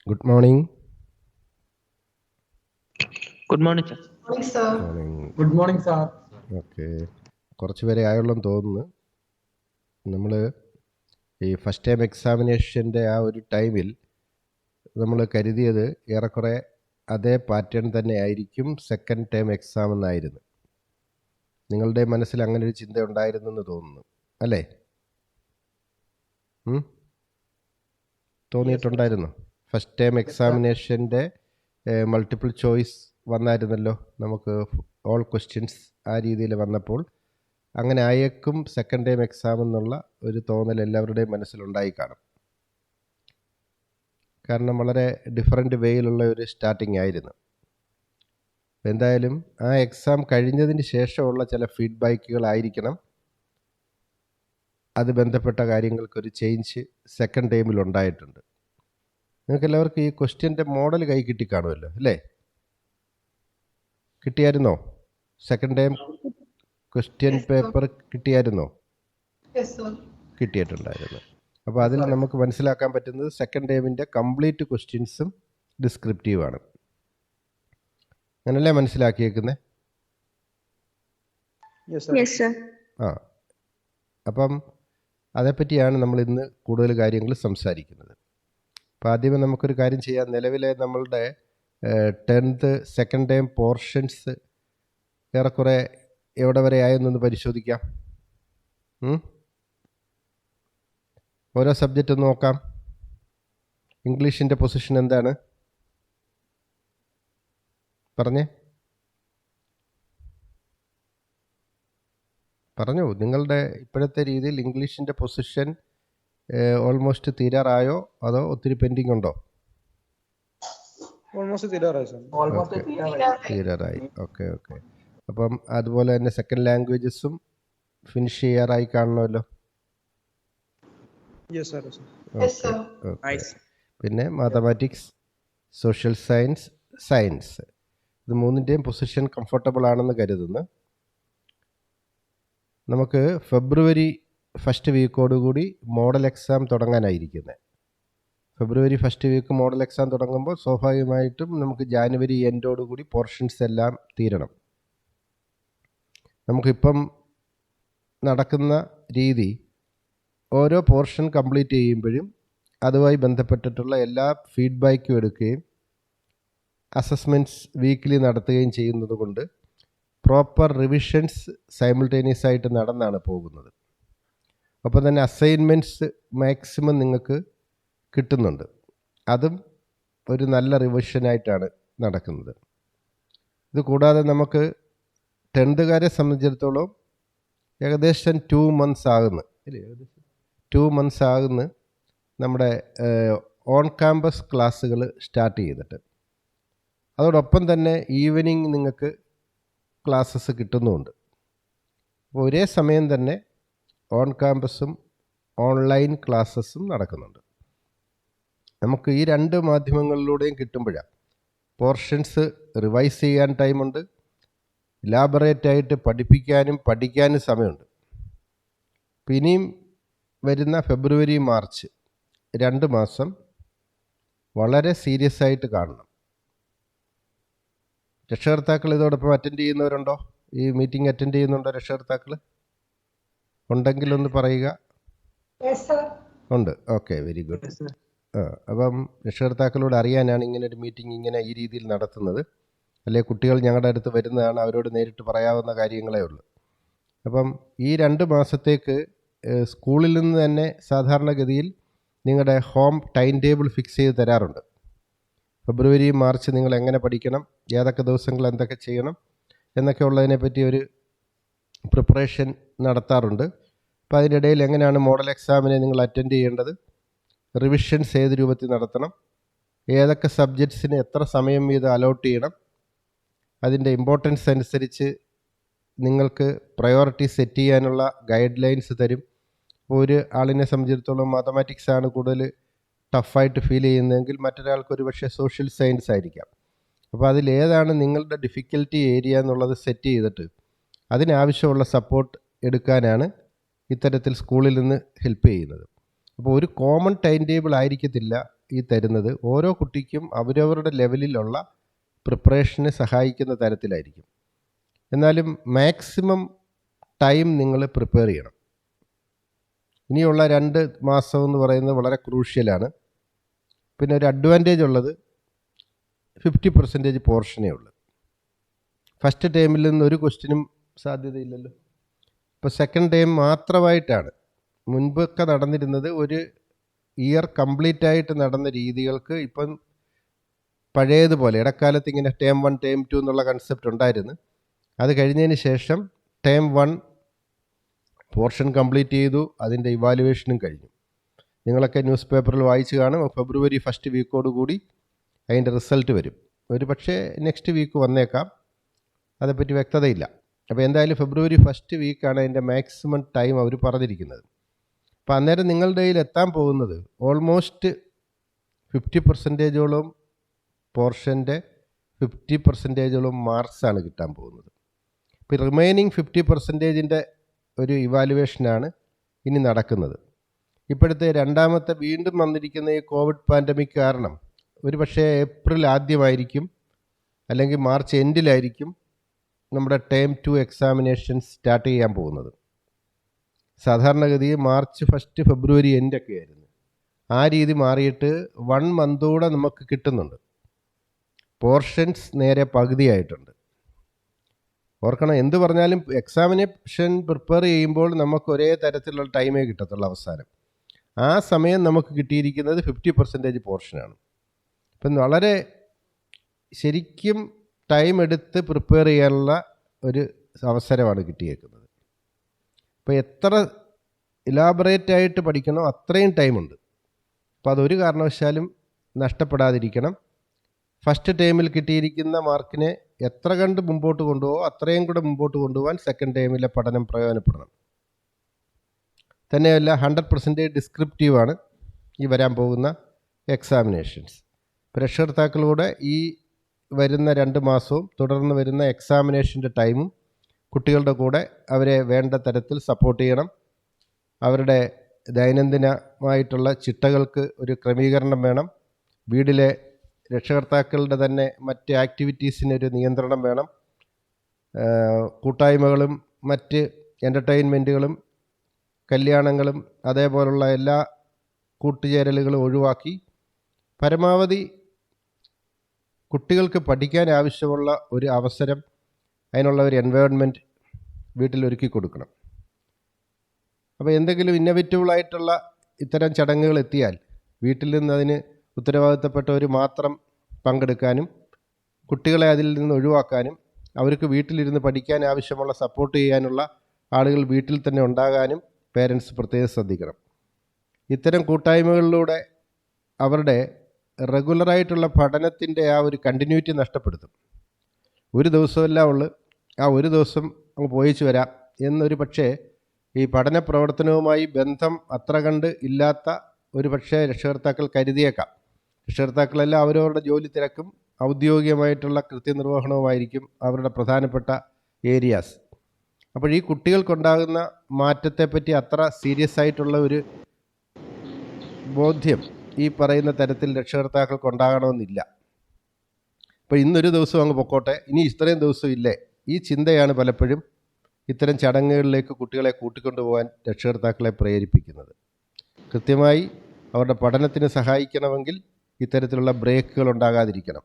Good morning. Good morning, sir. Morning, sir. Morning. Good morning, sir. Okay, കുറച്ച് പേരെ ആയുള്ളെന്ന് തോന്നുന്നു. നമ്മൾ ഈ ഫസ്റ്റ് ടൈം എക്സാമിനേഷൻ്റെ ആ ഒരു ടൈമിൽ നമ്മൾ കരുതിയത് ഏറെക്കുറെ അതേ പാറ്റേൺ തന്നെ ആയിരിക്കും സെക്കൻഡ് ടൈം എക്സാം എന്നായിരുന്നു. നിങ്ങളുടെ മനസ്സിൽ അങ്ങനെ ഒരു ചിന്ത ഉണ്ടായിരുന്നെന്ന് തോന്നുന്നു, അല്ലേ? തോന്നിയിട്ടുണ്ടായിരുന്നു. ഫസ്റ്റ് ടൈം എക്സാമിനേഷൻ്റെ മൾട്ടിപ്പിൾ ചോയ്സ് വന്നായിരുന്നല്ലോ, നമുക്ക് ഓൾ ക്വസ്റ്റ്യൻസ് ആ രീതിയിൽ വന്നപ്പോൾ അങ്ങനെ ആയേക്കും സെക്കൻഡ് ടൈം എക്സാം എന്നുള്ള ഒരു തോന്നൽ എല്ലാവരുടെയും മനസ്സിലുണ്ടായി കാണും. കാരണം വളരെ ഡിഫറെൻ്റ് വേയിലുള്ള ഒരു സ്റ്റാർട്ടിംഗ് ആയിരുന്നു. എന്തായാലും ആ എക്സാം കഴിഞ്ഞതിന് ശേഷമുള്ള ചില ഫീഡ്ബാക്കുകളായിരിക്കണം അത് ബന്ധപ്പെട്ട കാര്യങ്ങൾക്കൊരു ചേഞ്ച് സെക്കൻഡ് ടൈമിൽ ഉണ്ടായിട്ടുണ്ട്. നിങ്ങൾക്ക് എല്ലാവർക്കും ഈ ക്വസ്റ്റ്യൻ്റെ മോഡൽ കൈ കിട്ടി കാണുമല്ലോ, അല്ലേ? കിട്ടിയായിരുന്നോ? സെക്കൻഡ് ടൈം ക്വസ്റ്റ്യൻ പേപ്പർ കിട്ടിയായിരുന്നോ? Yes, sir. കിട്ടിയിട്ടുണ്ടായിരുന്നു. അപ്പോൾ അതിൽ നമുക്ക് മനസ്സിലാക്കാൻ പറ്റുന്നത് സെക്കൻഡ് ടൈമിൻ്റെ കംപ്ലീറ്റ് ക്വസ്റ്റ്യൻസും ഡിസ്ക്രിപ്റ്റീവാണ്. അങ്ങനല്ലേ മനസ്സിലാക്കിയേക്കുന്നത്? Yes, sir. ആ, അപ്പം അതേപ്പറ്റിയാണ് നമ്മൾ ഇന്ന് കൂടുതൽ കാര്യങ്ങൾ സംസാരിക്കുന്നത്. അപ്പോൾ ആദ്യമേ നമുക്കൊരു കാര്യം ചെയ്യാം. നിലവിലെ നമ്മളുടെ 10th സെക്കൻഡ് ടൈം പോർഷൻസ് ഏറെക്കുറെ എവിടെ വരെ ആയെന്നൊന്ന് പരിശോധിക്കാം. ഓരോ സബ്ജക്റ്റ് ഒന്ന് നോക്കാം. ഇംഗ്ലീഷിൻ്റെ പൊസിഷൻ എന്താണ്? പറഞ്ഞു. നിങ്ങളുടെ ഇപ്പോഴത്തെ രീതിയിൽ ഇംഗ്ലീഷിൻ്റെ പൊസിഷൻ ഓൾമോസ്റ്റ് തീരാറായോ അതോ ഒത്തിരി പെൻഡിങ് ഉണ്ടോ? തീരാറായി. ഓക്കെ. അപ്പം അതുപോലെ തന്നെ സെക്കൻഡ് ലാംഗ്വേജസും ഫിനിഷ് ചെയ്യാറായി കാണണമല്ലോ. Yes, sir. പിന്നെ മാത്തമാറ്റിക്സ്, സോഷ്യൽ സയൻസ് ഇത് മൂന്നിൻ്റെയും പൊസിഷൻ കംഫർട്ടബിൾ ആണെന്ന് കരുതുന്നു. നമുക്ക് ഫെബ്രുവരി ഫസ്റ്റ് വീക്കോടുകൂടി മോഡൽ എക്സാം തുടങ്ങാനായിരിക്കുന്നത്. February first week model exam തുടങ്ങുമ്പോൾ സ്വാഭാവികമായിട്ടും നമുക്ക് ജാനുവരി എൻഡോടുകൂടി പോർഷൻസ് എല്ലാം തീരണം. നമുക്കിപ്പം നടക്കുന്ന രീതി ഓരോ പോർഷൻ കംപ്ലീറ്റ് ചെയ്യുമ്പോഴും അതുമായി ബന്ധപ്പെട്ടിട്ടുള്ള എല്ലാ ഫീഡ്ബാക്കും എടുക്കുകയും അസസ്മെൻറ്റ്സ് വീക്കിലി നടത്തുകയും ചെയ്യുന്നത് കൊണ്ട് പ്രോപ്പർ റിവിഷൻസ് സൈമിൾട്ടേനിയസ് ആയിട്ട് നടന്നാണ് പോകുന്നത്. അപ്പോൾ തന്നെ അസൈൻമെൻറ്റ്സ് മാക്സിമം നിങ്ങൾക്ക് കിട്ടുന്നുണ്ട്. അതും ഒരു നല്ല റിവിഷനായിട്ടാണ് നടക്കുന്നത്. ഇത് കൂടാതെ നമുക്ക് 10th സംബന്ധിച്ചിടത്തോളം ഏകദേശം 2 months ആകുന്നു നമ്മുടെ ഓൺ ക്യാമ്പസ് ക്ലാസ്സുകൾ സ്റ്റാർട്ട് ചെയ്തിട്ട്. അതോടൊപ്പം തന്നെ ഈവനിങ് നിങ്ങൾക്ക് ക്ലാസ്സസ് കിട്ടുന്നുമുണ്ട്. അപ്പോൾ ഒരേ സമയം തന്നെ ഓൺ ക്യാമ്പസും ഓൺലൈൻ ക്ലാസ്സസും നടക്കുന്നുണ്ട്. നമുക്ക് ഈ രണ്ട് മാധ്യമങ്ങളിലൂടെയും കിട്ടുമ്പോഴാണ് പോർഷൻസ് റിവൈസ് ചെയ്യാൻ ടൈമുണ്ട്, ഇലാബറേറ്റായിട്ട് പഠിക്കാനും സമയമുണ്ട്. അപ്പോൾ ഇനിയും വരുന്ന ഫെബ്രുവരി മാർച്ച് 2 മാസം വളരെ സീരിയസ് ആയിട്ട് കാണണം. രക്ഷകർത്താക്കൾ ഇതോടൊപ്പം അറ്റൻഡ് ചെയ്യുന്നവരുണ്ടോ? ഈ മീറ്റിംഗ് അറ്റൻഡ് ചെയ്യുന്നുണ്ടോ രക്ഷകർത്താക്കൾ? ഉണ്ടെങ്കിൽ ഒന്ന് പറയുക. Yes, sir. ഉണ്ട്. Okay, very good. അപ്പം രക്ഷകർത്താക്കളോട് അറിയാനാണ് ഇങ്ങനെ ഒരു മീറ്റിംഗ് ഇങ്ങനെ ഈ രീതിയിൽ നടത്തുന്നത്. അല്ലെ കുട്ടികൾ ഞങ്ങളുടെ അടുത്ത് വരുന്നതാണ്, അവരോട് നേരിട്ട് പറയാവുന്ന കാര്യങ്ങളേ ഉള്ളൂ. അപ്പം ഈ 2 മാസത്തേക്ക് സ്കൂളിൽ നിന്ന് തന്നെ സാധാരണഗതിയിൽ നിങ്ങളുടെ ഹോം ടൈം ടേബിൾ ഫിക്സ് ചെയ്ത് തരാറുണ്ട്. ഫെബ്രുവരി മാർച്ച് നിങ്ങൾ എങ്ങനെ പഠിക്കണം, ഏതൊക്കെ ദിവസങ്ങൾ എന്തൊക്കെ ചെയ്യണം എന്നൊക്കെ ഉള്ളതിനെപ്പറ്റി ഒരു പ്രിപ്പറേഷൻ നടത്താറുണ്ട്. അപ്പോൾ അതിനിടയിൽ എങ്ങനെയാണ് മോഡൽ എക്സാമിനെ നിങ്ങൾ അറ്റൻഡ് ചെയ്യേണ്ടത്, റിവിഷൻസ് ഏത് രൂപത്തിൽ നടത്തണം, ഏതൊക്കെ സബ്ജക്ട്സിന് എത്ര സമയം വീതം അലോട്ട് ചെയ്യണം, അതിൻ്റെ ഇമ്പോർട്ടൻസ് അനുസരിച്ച് നിങ്ങൾക്ക് പ്രയോറിറ്റി സെറ്റ് ചെയ്യാനുള്ള ഗൈഡ് ലൈൻസ് തരും. ഇപ്പോൾ ഒരു ആളിനെ സംബന്ധിച്ചിടത്തോളം മാത്തമാറ്റിക്സ് ആണ് കൂടുതൽ ടഫായിട്ട് ഫീൽ ചെയ്യുന്നതെങ്കിൽ മറ്റൊരാൾക്ക് ഒരു പക്ഷേ സോഷ്യൽ സയൻസ് ആയിരിക്കാം. അപ്പോൾ അതിലേതാണ് നിങ്ങളുടെ ഡിഫിക്കൽറ്റി ഏരിയ എന്നുള്ളത് സെറ്റ് ചെയ്തിട്ട് അതിനാവശ്യമുള്ള സപ്പോർട്ട് എടുക്കാനാണ് ഇത്തരത്തിൽ സ്കൂളിൽ നിന്ന് ഹെൽപ്പ് ചെയ്യുന്നത്. അപ്പോൾ ഒരു കോമൺ ടൈം ടേബിൾ ആയിരിക്കത്തില്ല ഈ തരുന്നത് ഓരോ കുട്ടിക്കും അവരവരുടെ ലെവലിലുള്ള പ്രിപ്പറേഷനെ സഹായിക്കുന്ന തരത്തിലായിരിക്കും. എന്നാലും മാക്സിമം ടൈം നിങ്ങൾ പ്രിപ്പയർ ചെയ്യണം. ഇനിയുള്ള 2 മാസം എന്ന് പറയുന്നത് വളരെ ക്രൂഷ്യലാണ്. പിന്നെ ഒരു അഡ്വാൻറ്റേജ് ഉള്ളത് 50% പോർഷനേ ഉള്ളൂ. ഫസ്റ്റ് ടൈമിൽ നിന്ന് ഒരു ക്വസ്റ്റ്യനും സാധ്യതയില്ലല്ലോ. ഇപ്പോൾ സെക്കൻഡ് ടൈം മാത്രമായിട്ടാണ്. മുൻപൊക്കെ നടന്നിരുന്നത് ഒരു ഇയർ കംപ്ലീറ്റ് ആയിട്ട് നടന്ന രീതികൾക്ക് ഇപ്പം പഴയതുപോലെ ഇടക്കാലത്ത് ഇങ്ങനെ ടേം 1 ടേം 2 എന്നുള്ള കൺസെപ്റ്റ് ഉണ്ടായിരുന്നു. അത് കഴിഞ്ഞതിന് ശേഷം ടേം 1 പോർഷൻ കംപ്ലീറ്റ് ചെയ്തു, അതിൻ്റെ ഇവാലുവേഷനും കഴിഞ്ഞു. നിങ്ങളൊക്കെ ന്യൂസ് പേപ്പറിൽ വായിച്ച് കാണും. ഫെബ്രുവരി ഫസ്റ്റ് വീക്കോട് കൂടി അതിൻ്റെ റിസൾട്ട് വരും. ഒരു പക്ഷേ നെക്സ്റ്റ് വീക്ക് വന്നേക്കാം, അതേപ്പറ്റി വ്യക്തതയില്ല. അപ്പോൾ എന്തായാലും ഫെബ്രുവരി ഫസ്റ്റ് വീക്കാണ് അതിൻ്റെ മാക്സിമം ടൈം അവർ പറഞ്ഞിരിക്കുന്നത്. അപ്പോൾ അന്നേരം നിങ്ങളുടെ കയ്യിൽ എത്താൻ പോകുന്നത് ഓൾമോസ്റ്റ് 50%ഓളം പോർഷൻ്റെ 50%ഓളം മാർക്സാണ് കിട്ടാൻ പോകുന്നത്. ഇപ്പോൾ റിമൈനിങ് 50%ൻ്റെ ഒരു ഇവാലുവേഷനാണ് ഇനി നടക്കുന്നത്. ഇപ്പോഴത്തെ രണ്ടാമത്തെ വീണ്ടും വന്നിരിക്കുന്ന ഈ കോവിഡ് പാൻഡമിക് കാരണം ഒരു പക്ഷേ ഏപ്രിൽ ആദ്യമായിരിക്കും അല്ലെങ്കിൽ മാർച്ച് എൻഡിലായിരിക്കും നമ്മുടെ ടേം 2 എക്സാമിനേഷൻസ് സ്റ്റാർട്ട് ചെയ്യാൻ പോകുന്നത്. സാധാരണഗതി മാർച്ച് ഫസ്റ്റ് ഫെബ്രുവരി എൻഡൊക്കെ ആയിരുന്നു. ആ രീതി മാറിയിട്ട് 1 മന്തൂടെ നമുക്ക് കിട്ടുന്നുണ്ട്. പോർഷൻസ് നേരെ പകുതിയായിട്ടുണ്ട്. ഓർക്കണം, എന്ത് പറഞ്ഞാലും എക്സാമിനേഷൻ പ്രിപ്പയർ ചെയ്യുമ്പോൾ നമുക്ക് ഒരേ തരത്തിലുള്ള ടൈമേ കിട്ടത്തുള്ളൂ അവസാനം. ആ സമയം നമുക്ക് കിട്ടിയിരിക്കുന്നത് 50% പോർഷനാണ്. ഇപ്പം വളരെ ശരിക്കും ടൈം എടുത്ത് പ്രിപ്പയർ ചെയ്യാനുള്ള ഒരു അവസരമാണ് കിട്ടിയേക്കുന്നത്. അപ്പോൾ എത്ര ഇലാബറേറ്റ് ആയിട്ട് പഠിക്കണോ അത്രയും ടൈമുണ്ട്. അപ്പോൾ അതൊരു കാരണവശാലും നഷ്ടപ്പെടാതിരിക്കണം. ഫസ്റ്റ് ടൈമിൽ കിട്ടിയിരിക്കുന്ന മാർക്കിനെ എത്ര കണ്ട് മുമ്പോട്ട് കൊണ്ടുപോകുമോ അത്രയും കൂടെ മുമ്പോട്ട് കൊണ്ടുപോകാൻ സെക്കൻഡ് ടൈമിലെ പഠനം പ്രയോജനപ്പെടണം. തന്നെയല്ല 100% ഡിസ്ക്രിപ്റ്റീവാണ് ഈ വരാൻ പോകുന്ന എക്സാമിനേഷൻസ്. രക്ഷകർത്താക്കളോട് ഈ വരുന്ന 2 മാസവും തുടർന്ന് വരുന്ന എക്സാമിനേഷൻ്റെ ടൈമും കുട്ടികളുടെ കൂടെ അവരെ വേണ്ട തരത്തിൽ സപ്പോർട്ട് ചെയ്യണം. അവരുടെ ദൈനംദിനമായിട്ടുള്ള ചിട്ടകൾക്ക് ഒരു ക്രമീകരണം വേണം. വീട്ടിലെ രക്ഷകർത്താക്കളുടെ തന്നെ മറ്റ് ആക്ടിവിറ്റീസിനൊരു നിയന്ത്രണം വേണം. കൂട്ടായ്മകളും മറ്റ് എൻ്റർടൈൻമെൻറ്റുകളും കല്യാണങ്ങളും അതേപോലുള്ള എല്ലാ കൂട്ടുചേരലുകളും ഒഴിവാക്കി പരമാവധി കുട്ടികൾക്ക് പഠിക്കാൻ ആവശ്യമുള്ള ഒരു അവസരം, അതിനുള്ള ഒരു എൻവയോൺമെൻറ്റ് വീട്ടിൽ ഒരുക്കി കൊടുക്കണം. അപ്പോൾ എന്തെങ്കിലും ഇന്നൊവേറ്റീവായിട്ടുള്ള ഇത്തരം ചടങ്ങുകൾ എത്തിയാൽ വീട്ടിൽ നിന്ന് അതിന് ഉത്തരവാദിത്തപ്പെട്ടവർ മാത്രം പങ്കെടുക്കാനും കുട്ടികളെ അതിൽ നിന്ന് ഒഴിവാക്കാനും അവർക്ക് വീട്ടിലിരുന്ന് പഠിക്കാൻ ആവശ്യമുള്ള സപ്പോർട്ട് ചെയ്യാനുള്ള ആളുകൾ വീട്ടിൽ തന്നെ ഉണ്ടാകാനും പേരൻസ് പ്രത്യേകം ശ്രദ്ധിക്കണം. ഇത്തരം കൂട്ടായ്മകളിലൂടെ അവരുടെ റെഗുലറായിട്ടുള്ള പഠനത്തിൻ്റെ ആ ഒരു കണ്ടിന്യൂറ്റി നഷ്ടപ്പെടുത്തും. ഒരു ദിവസമല്ല ഉള്ളു, ആ ഒരു ദിവസം അങ്ങ് പോയിച്ചു വരാം എന്നൊരു പക്ഷേ ഈ പഠന പ്രവർത്തനവുമായി ബന്ധം അത്ര കണ്ട് ഇല്ലാത്ത ഒരു പക്ഷേ രക്ഷകർത്താക്കൾ കരുതിയേക്കാം. രക്ഷകർത്താക്കളെല്ലാം അവരവരുടെ ജോലി തിരക്കും ഔദ്യോഗികമായിട്ടുള്ള കൃത്യനിർവഹണവുമായിരിക്കും അവരുടെ പ്രധാനപ്പെട്ട ഏരിയാസ്. അപ്പോൾ ഈ കുട്ടികൾക്കുണ്ടാകുന്ന മാറ്റത്തെപ്പറ്റി അത്ര സീരിയസ് ആയിട്ടുള്ള ഒരു ബോധ്യം ഈ പറയുന്ന തരത്തിൽ രക്ഷകർത്താക്കൾക്ക് ഉണ്ടാകണമെന്നില്ല. അപ്പോൾ ഇന്നൊരു ദിവസം അങ്ങ് പൊക്കോട്ടെ, ഇനി ഇത്രയും ദിവസം ഇല്ലേ, ഈ ചിന്തയാണ് പലപ്പോഴും ഇത്തരം ചടങ്ങുകളിലേക്ക് കുട്ടികളെ കൂട്ടിക്കൊണ്ടുപോകാൻ രക്ഷകർത്താക്കളെ പ്രേരിപ്പിക്കുന്നത്. കൃത്യമായി അവരുടെ പഠനത്തിന് സഹായിക്കണമെങ്കിൽ ഇത്തരത്തിലുള്ള ബ്രേക്കുകൾ ഉണ്ടാകാതിരിക്കണം.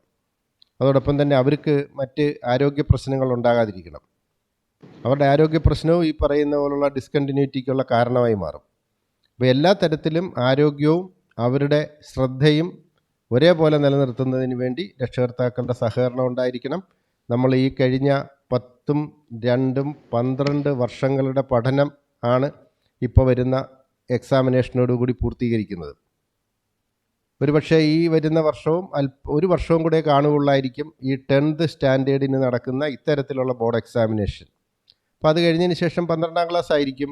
അതോടൊപ്പം തന്നെ അവർക്ക് മറ്റ് ആരോഗ്യ പ്രശ്നങ്ങൾ ഉണ്ടാകാതിരിക്കണം. അവരുടെ ആരോഗ്യ പ്രശ്നവും ഈ പറയുന്ന പോലുള്ള ഡിസ്കണ്ടിന്യൂറ്റിക്കുള്ള കാരണമായി മാറും. അപ്പോൾ എല്ലാ തരത്തിലും ആരോഗ്യവും അവരുടെ ശ്രദ്ധയും ഒരേപോലെ നിലനിർത്തുന്നതിന് വേണ്ടി രക്ഷകർത്താക്കളുടെ സഹകരണം ഉണ്ടായിരിക്കണം. നമ്മൾ ഈ കഴിഞ്ഞ 10, 2, 12 വർഷങ്ങളുടെ പഠനം ആണ് ഇപ്പോൾ വരുന്ന എക്സാമിനേഷനോടുകൂടി പൂർത്തീകരിക്കുന്നത്. ഒരുപക്ഷെ ഈ വരുന്ന വർഷവും ഒരു വർഷവും കൂടെ കാണുകയുള്ളായിരിക്കും ഈ 10th സ്റ്റാൻഡേർഡിന് നടക്കുന്ന ഇത്തരത്തിലുള്ള ബോർഡ് എക്സാമിനേഷൻ. അപ്പോൾ അത് കഴിഞ്ഞതിന് ശേഷം 12ാം ക്ലാസ് ആയിരിക്കും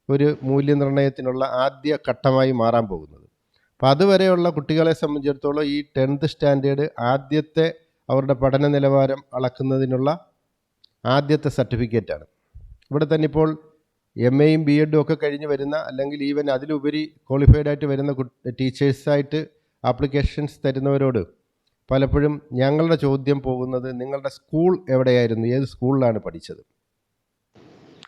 ഒരു മൂല്യനിർണ്ണയത്തിനുള്ള ആദ്യ ഘട്ടമായി മാറാൻ പോകുന്നത്. അപ്പോൾ അതുവരെയുള്ള കുട്ടികളെ സംബന്ധിച്ചിടത്തോളം ഈ 10th സ്റ്റാൻഡേർഡ് ആദ്യത്തെ അവരുടെ പഠന നിലവാരം അളക്കുന്നതിനുള്ള ആദ്യത്തെ സർട്ടിഫിക്കറ്റാണ്. ഇവിടെ തന്നെ ഇപ്പോൾ MAയും BEഡും ഒക്കെ കഴിഞ്ഞ് വരുന്ന അല്ലെങ്കിൽ ഈവൻ അതിലുപരി ക്വാളിഫൈഡ് ആയിട്ട് വരുന്ന ടീച്ചേഴ്സായിട്ട് ആപ്ലിക്കേഷൻസ് തരുന്നവരോട് പലപ്പോഴും ഞങ്ങളുടെ ചോദ്യം പോകുന്നത് നിങ്ങളുടെ സ്കൂൾ എവിടെയായിരുന്നു, ഏത് സ്കൂളിലാണ് പഠിച്ചത്.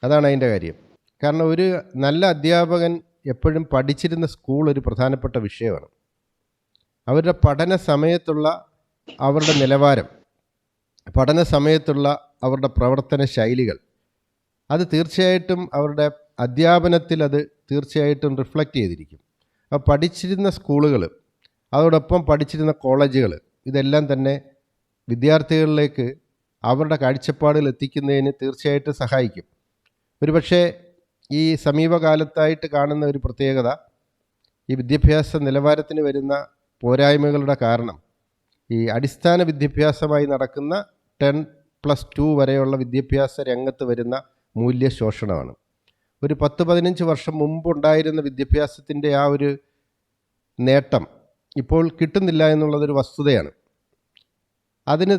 അതാണ് അതിൻ്റെ കാര്യം. കാരണം ഒരു നല്ല അധ്യാപകൻ എപ്പോഴും പഠിച്ചിരുന്ന സ്കൂൾ ഒരു പ്രധാനപ്പെട്ട വിഷയമാണ്. അവരുടെ പഠന സമയത്തുള്ള അവരുടെ നിലവാരം, പഠന സമയത്തുള്ള അവരുടെ പ്രവർത്തന ശൈലികൾ, അത് തീർച്ചയായിട്ടും അവരുടെ അധ്യാപനത്തിൽ അത് തീർച്ചയായിട്ടും റിഫ്ലക്റ്റ് ചെയ്തിരിക്കും. അപ്പോൾ പഠിച്ചിരുന്ന സ്കൂളുകൾ, അതോടൊപ്പം പഠിച്ചിരുന്ന കോളേജുകൾ, ഇതെല്ലാം തന്നെ വിദ്യാർത്ഥികളിലേക്ക് അവരുടെ കാഴ്ചപ്പാടുകൾ എത്തിക്കുന്നതിന് തീർച്ചയായിട്ടും സഹായിക്കും. ഒരുപക്ഷെ ഈ സമീപകാലത്തായിട്ട് കാണുന്ന ഒരു പ്രത്യേകത, ഈ വിദ്യാഭ്യാസ നിലവാരത്തിന് വരുന്ന പോരായ്മകളുടെ കാരണം ഈ അടിസ്ഥാന വിദ്യാഭ്യാസമായി നടക്കുന്ന 10+2 വരെയുള്ള വിദ്യാഭ്യാസ രംഗത്ത് വരുന്ന മൂല്യശോഷണമാണ്. ഒരു 10-15 വർഷം മുമ്പുണ്ടായിരുന്ന വിദ്യാഭ്യാസത്തിൻ്റെ ആ ഒരു നേട്ടം ഇപ്പോൾ കിട്ടുന്നില്ല എന്നുള്ളതൊരു വസ്തുതയാണ്. അതിന്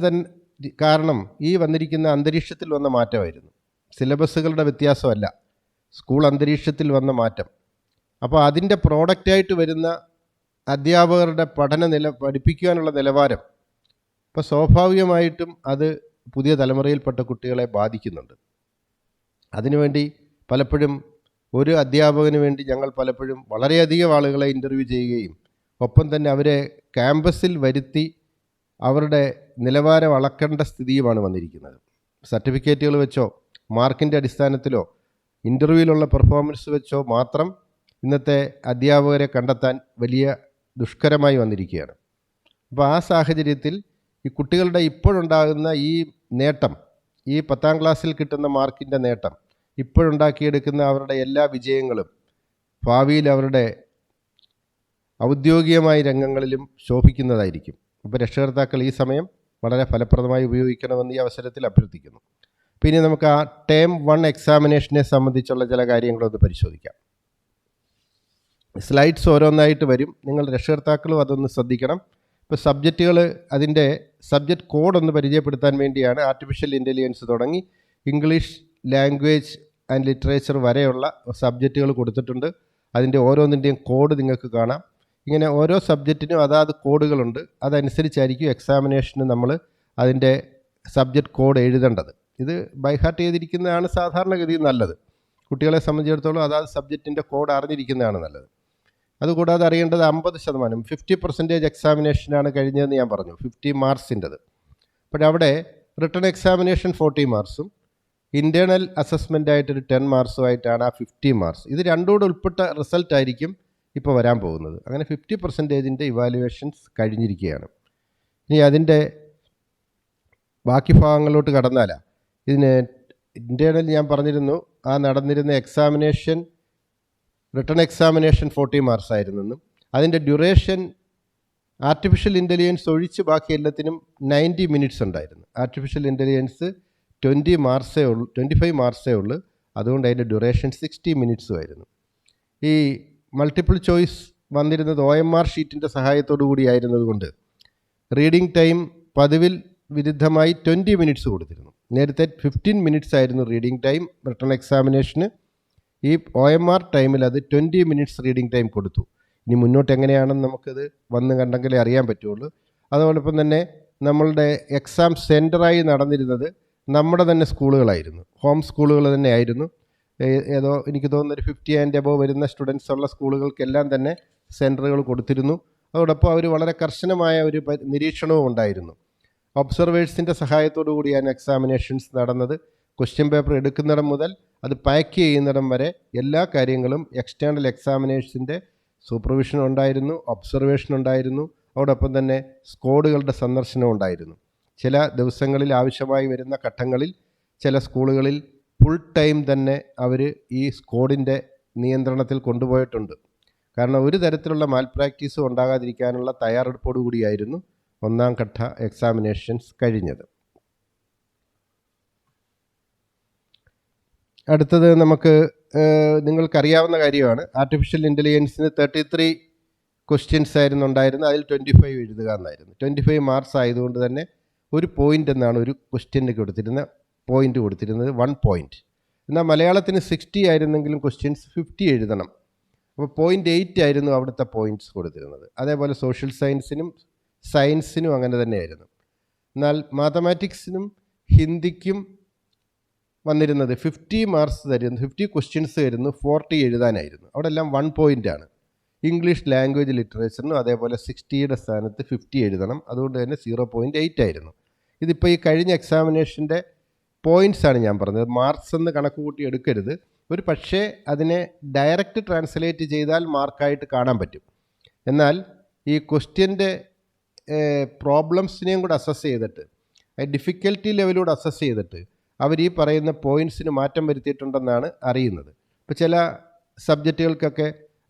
കാരണം ഈ വന്നിരിക്കുന്ന അന്തരീക്ഷത്തിൽ വന്ന മാറ്റമായിരുന്നു. സിലബസുകളുടെ വ്യത്യാസമല്ല, സ്കൂൾ അന്തരീക്ഷത്തിൽ വന്ന മാറ്റം. അപ്പോൾ അതിൻ്റെ പ്രോഡക്റ്റായിട്ട് വരുന്ന അധ്യാപകരുടെ പഠിപ്പിക്കാനുള്ള നിലവാരം ഇപ്പോൾ സ്വാഭാവികമായിട്ടും അത് പുതിയ തലമുറയിൽപ്പെട്ട കുട്ടികളെ ബാധിക്കുന്നുണ്ട്. അതിനുവേണ്ടി പലപ്പോഴും ഒരു അധ്യാപകന് വേണ്ടി ഞങ്ങൾ പലപ്പോഴും വളരെയധികം ആളുകളെ ഇൻ്റർവ്യൂ ചെയ്യുകയും ഒപ്പം തന്നെ അവരെ ക്യാമ്പസിൽ വരുത്തി അവരുടെ നിലവാരം അളക്കേണ്ട സ്ഥിതിയുമാണ് വന്നിരിക്കുന്നത്. സർട്ടിഫിക്കറ്റുകൾ വെച്ചോ മാർക്കിൻ്റെ അടിസ്ഥാനത്തിലോ ഇൻ്റർവ്യൂവിലുള്ള പെർഫോമൻസ് വെച്ചോ മാത്രം ഇന്നത്തെ അധ്യാപകരെ കണ്ടെത്താൻ വലിയ ദുഷ്കരമായി വന്നിരിക്കുകയാണ്. അപ്പോൾ ആ സാഹചര്യത്തിൽ ഈ കുട്ടികളുടെ ഇപ്പോഴുണ്ടാകുന്ന ഈ നേട്ടം, ഈ 10ാം ക്ലാസ്സിൽ കിട്ടുന്ന മാർക്കിൻ്റെ നേട്ടം, ഇപ്പോഴുണ്ടാക്കിയെടുക്കുന്ന അവരുടെ എല്ലാ വിജയങ്ങളും ഭാവിയിൽ അവരുടെ ഔദ്യോഗികമായ രംഗങ്ങളിലും ശോഭിക്കുന്നതായിരിക്കും. അപ്പോൾ രക്ഷകർത്താക്കൾ ഈ സമയം വളരെ ഫലപ്രദമായി ഉപയോഗിക്കണമെന്ന് ഈ അവസരത്തിൽ അഭ്യർത്ഥിക്കുന്നു. പിന്നെ നമുക്ക് ആ ടേം 1 എക്സാമിനേഷനെ സംബന്ധിച്ചുള്ള ചില കാര്യങ്ങളൊന്ന് പരിശോധിക്കാം. സ്ലൈഡ്സ് ഓരോന്നായിട്ട് വരും. നിങ്ങൾ രക്ഷകർത്താക്കളും അതൊന്ന് ശ്രദ്ധിക്കണം. ഇപ്പോൾ സബ്ജക്റ്റുകൾ, അതിൻ്റെ സബ്ജക്റ്റ് കോഡ് ഒന്ന് പരിചയപ്പെടുത്താൻ വേണ്ടിയാണ് ആർട്ടിഫിഷ്യൽ ഇൻ്റലിജൻസ് തുടങ്ങി ഇംഗ്ലീഷ് ലാംഗ്വേജ് ആൻഡ് ലിറ്ററേച്ചർ വരെയുള്ള സബ്ജക്റ്റുകൾ കൊടുത്തിട്ടുണ്ട്. അതിൻ്റെ ഓരോന്നിൻ്റെയും കോഡ് നിങ്ങൾക്ക് കാണാം. ഇങ്ങനെ ഓരോ സബ്ജക്റ്റിനും അതാത് കോഡുകളുണ്ട്. അതനുസരിച്ചായിരിക്കും എക്സാമിനേഷന് നമ്മൾ അതിൻ്റെ സബ്ജക്റ്റ് കോഡ് എഴുതേണ്ടത്. ഇത് ബൈഹാർട്ട് ചെയ്തിരിക്കുന്നതാണ് സാധാരണഗതിയിൽ നല്ലത്. കുട്ടികളെ സംബന്ധിച്ചിടത്തോളം അതാത് സബ്ജക്റ്റിൻ്റെ കോഡ് അറിഞ്ഞിരിക്കുന്നതാണ് നല്ലത്. അതുകൂടാതെ അറിയേണ്ടത് 50%, 50% എക്സാമിനേഷനാണ് കഴിഞ്ഞതെന്ന് ഞാൻ പറഞ്ഞു, 50 മാർക്സിൻ്റെത്. അപ്പോഴവിടെ റിട്ടൺ എക്സാമിനേഷൻ 40 മാർക്സും ഇൻറ്റേർണൽ അസസ്മെൻ്റായിട്ടൊരു 10 മാർക്സുമായിട്ടാണ് ആ 50 മാർക്സ്. ഇത് രണ്ടുകൂടെ ഉൾപ്പെട്ട റിസൾട്ടായിരിക്കും ഇപ്പോൾ വരാൻ പോകുന്നത്. അങ്ങനെ 50%ൻ്റെ ഇവാലുവേഷൻസ് കഴിഞ്ഞിരിക്കുകയാണ്. ഇനി അതിൻ്റെ ബാക്കി ഭാഗങ്ങളിലോട്ട് കടന്നാലാണ് ഇതിന് ഇൻറ്റേർണൽ ഞാൻ പറഞ്ഞിരുന്നു, ആ നടന്നിരുന്ന എക്സാമിനേഷൻ റിട്ടൺ എക്സാമിനേഷൻ 40 മാർക്സ് ആയിരുന്നെന്നും അതിൻ്റെ ഡ്യൂറേഷൻ ആർട്ടിഫിഷ്യൽ ഇൻ്റലിജൻസ് ഒഴിച്ച് ബാക്കി എല്ലാത്തിനും 90 മിനിറ്റ്സ് ഉണ്ടായിരുന്നു. ആർട്ടിഫിഷ്യൽ ഇൻ്റലിജൻസ് 25 മാർക്സേ ഉള്ളൂ. അതുകൊണ്ട് അതിൻ്റെ ഡ്യൂറേഷൻ 60 മിനിറ്റ്സും ആയിരുന്നു. ഈ മൾട്ടിപ്പിൾ ചോയ്സ് വന്നിരുന്നത് OMR ഷീറ്റിൻ്റെ സഹായത്തോടു കൂടിയായിരുന്നതുകൊണ്ട് റീഡിംഗ് ടൈം പതിവിൽ വിരുദ്ധമായി 20 മിനിറ്റ്സ് കൊടുത്തിരുന്നു. നേരത്തെ 15 മിനിറ്റ്സ് ആയിരുന്നു റീഡിംഗ് ടൈം റിട്ടൺ എക്സാമിനേഷന്. ഈ OMR ടൈമിൽ അത് 20 മിനിറ്റ്സ് റീഡിംഗ് ടൈം കൊടുത്തു. ഇനി മുന്നോട്ട് എങ്ങനെയാണെന്ന് നമുക്കത് വന്ന് കണ്ടെങ്കിലേ അറിയാൻ പറ്റുള്ളൂ. അതോടൊപ്പം തന്നെ നമ്മളുടെ എക്സാം സെൻറ്ററായി നടന്നിരുന്നത് നമ്മുടെ തന്നെ സ്കൂളുകളായിരുന്നു, ഹോം സ്കൂളുകൾ തന്നെ ആയിരുന്നു. ഏതോ എനിക്ക് തോന്നുന്നൊരു 50 ആൻഡ് എബോവ് വരുന്ന സ്റ്റുഡൻസ് ഉള്ള സ്കൂളുകൾക്കെല്ലാം തന്നെ സെൻറ്ററുകൾ കൊടുത്തിരുന്നു. അതോടൊപ്പം അവർ വളരെ കർശനമായ ഒരു നിരീക്ഷണവും ഉണ്ടായിരുന്നു. ഒബ്സർവേഴ്സിൻ്റെ സഹായത്തോടു കൂടിയാണ് എക്സാമിനേഷൻസ് നടന്നത്. ക്വസ്റ്റ്യൻ പേപ്പർ എടുക്കുന്നിടം മുതൽ അത് പാക്ക് ചെയ്യുന്നിടം വരെ എല്ലാ കാര്യങ്ങളും എക്സ്റ്റേണൽ എക്സാമിനേഴ്സിൻ്റെ സൂപ്പർവിഷൻ ഉണ്ടായിരുന്നു, ഒബ്സർവേഷൻ ഉണ്ടായിരുന്നു. അതോടൊപ്പം തന്നെ സ്ക്വാഡുകളുടെ സന്ദർശനം ഉണ്ടായിരുന്നു. ചില ദിവസങ്ങളിൽ ആവശ്യമായി വരുന്ന ഘട്ടങ്ങളിൽ ചില സ്കൂളുകളിൽ ഫുൾ ടൈം തന്നെ അവർ ഈ സ്ക്വാഡിൻ്റെ നിയന്ത്രണത്തിൽ കൊണ്ടുപോയിട്ടുണ്ട്. കാരണം ഒരു തരത്തിലുള്ള മാൽ പ്രാക്ടീസും ഉണ്ടാകാതിരിക്കാനുള്ള തയ്യാറെടുപ്പോടു കൂടിയായിരുന്നു 1ാം ഘട്ട എക്സാമിനേഷൻസ് കഴിഞ്ഞത്. അടുത്തത് നമുക്ക് നിങ്ങൾക്കറിയാവുന്ന കാര്യമാണ്, ആർട്ടിഫിഷ്യൽ ഇൻ്റലിജൻസിന് 33 ക്വസ്റ്റ്യൻസ് ആയിരുന്നു ഉണ്ടായിരുന്നത്. അതിൽ 25 എഴുതുക എന്നായിരുന്നു. 25 മാർക്സ് ആയതുകൊണ്ട് തന്നെ ഒരു പോയിൻ്റ് എന്നാണ് ഒരു ക്വസ്റ്റ്യന് കൊടുത്തിരുന്നത് 1 പോയിൻ്റ്. എന്നാൽ മലയാളത്തിന് 60 ആയിരുന്നെങ്കിലും ക്വസ്റ്റ്യൻസ് 50 എഴുതണം. അപ്പോൾ 0.8 ആയിരുന്നു അവിടുത്തെ പോയിൻറ്റ്സ് കൊടുത്തിരുന്നത്. അതേപോലെ സോഷ്യൽ സയൻസിനും അങ്ങനെ തന്നെയായിരുന്നു. എന്നാൽ മാത്തമാറ്റിക്സിനും ഹിന്ദിക്കും വന്നിരുന്നത് 50 മാർക്സ് തരുന്നു, 50 ക്വസ്റ്റ്യൻസ് തരുന്നു, 40 എഴുതാനായിരുന്നു. അവിടെ എല്ലാം 1 പോയിൻ്റാണ്. ഇംഗ്ലീഷ് ലാംഗ്വേജ് ലിറ്ററേച്ചറിനും അതേപോലെ 60യുടെ സ്ഥാനത്ത് 50 എഴുതണം. അതുകൊണ്ട് തന്നെ 0.8 ആയിരുന്നു. ഇതിപ്പോൾ ഈ കഴിഞ്ഞ എക്സാമിനേഷൻ്റെ പോയിൻറ്റ്സാണ് ഞാൻ പറഞ്ഞത്. മാർക്സ് എന്ന് കണക്ക് കൂട്ടി എടുക്കരുത്. ഒരു പക്ഷേ അതിനെ ഡയറക്റ്റ് ട്രാൻസ്ലേറ്റ് ചെയ്താൽ മാർക്കായിട്ട് കാണാൻ പറ്റും. എന്നാൽ ഈ ക്വസ്റ്റ്യൻ്റെ പ്രോബ്ലംസിനെയും കൂടെ അസസ് ചെയ്തിട്ട്, ഡിഫിക്കൽട്ടി ലെവലൂടെ അസസ് ചെയ്തിട്ട് അവർ ഈ പറയുന്ന പോയിൻറ്റ്സിന് മാറ്റം വരുത്തിയിട്ടുണ്ടെന്നാണ് അറിയുന്നത്. ഇപ്പോൾ ചില സബ്ജക്റ്റുകൾക്കൊക്കെ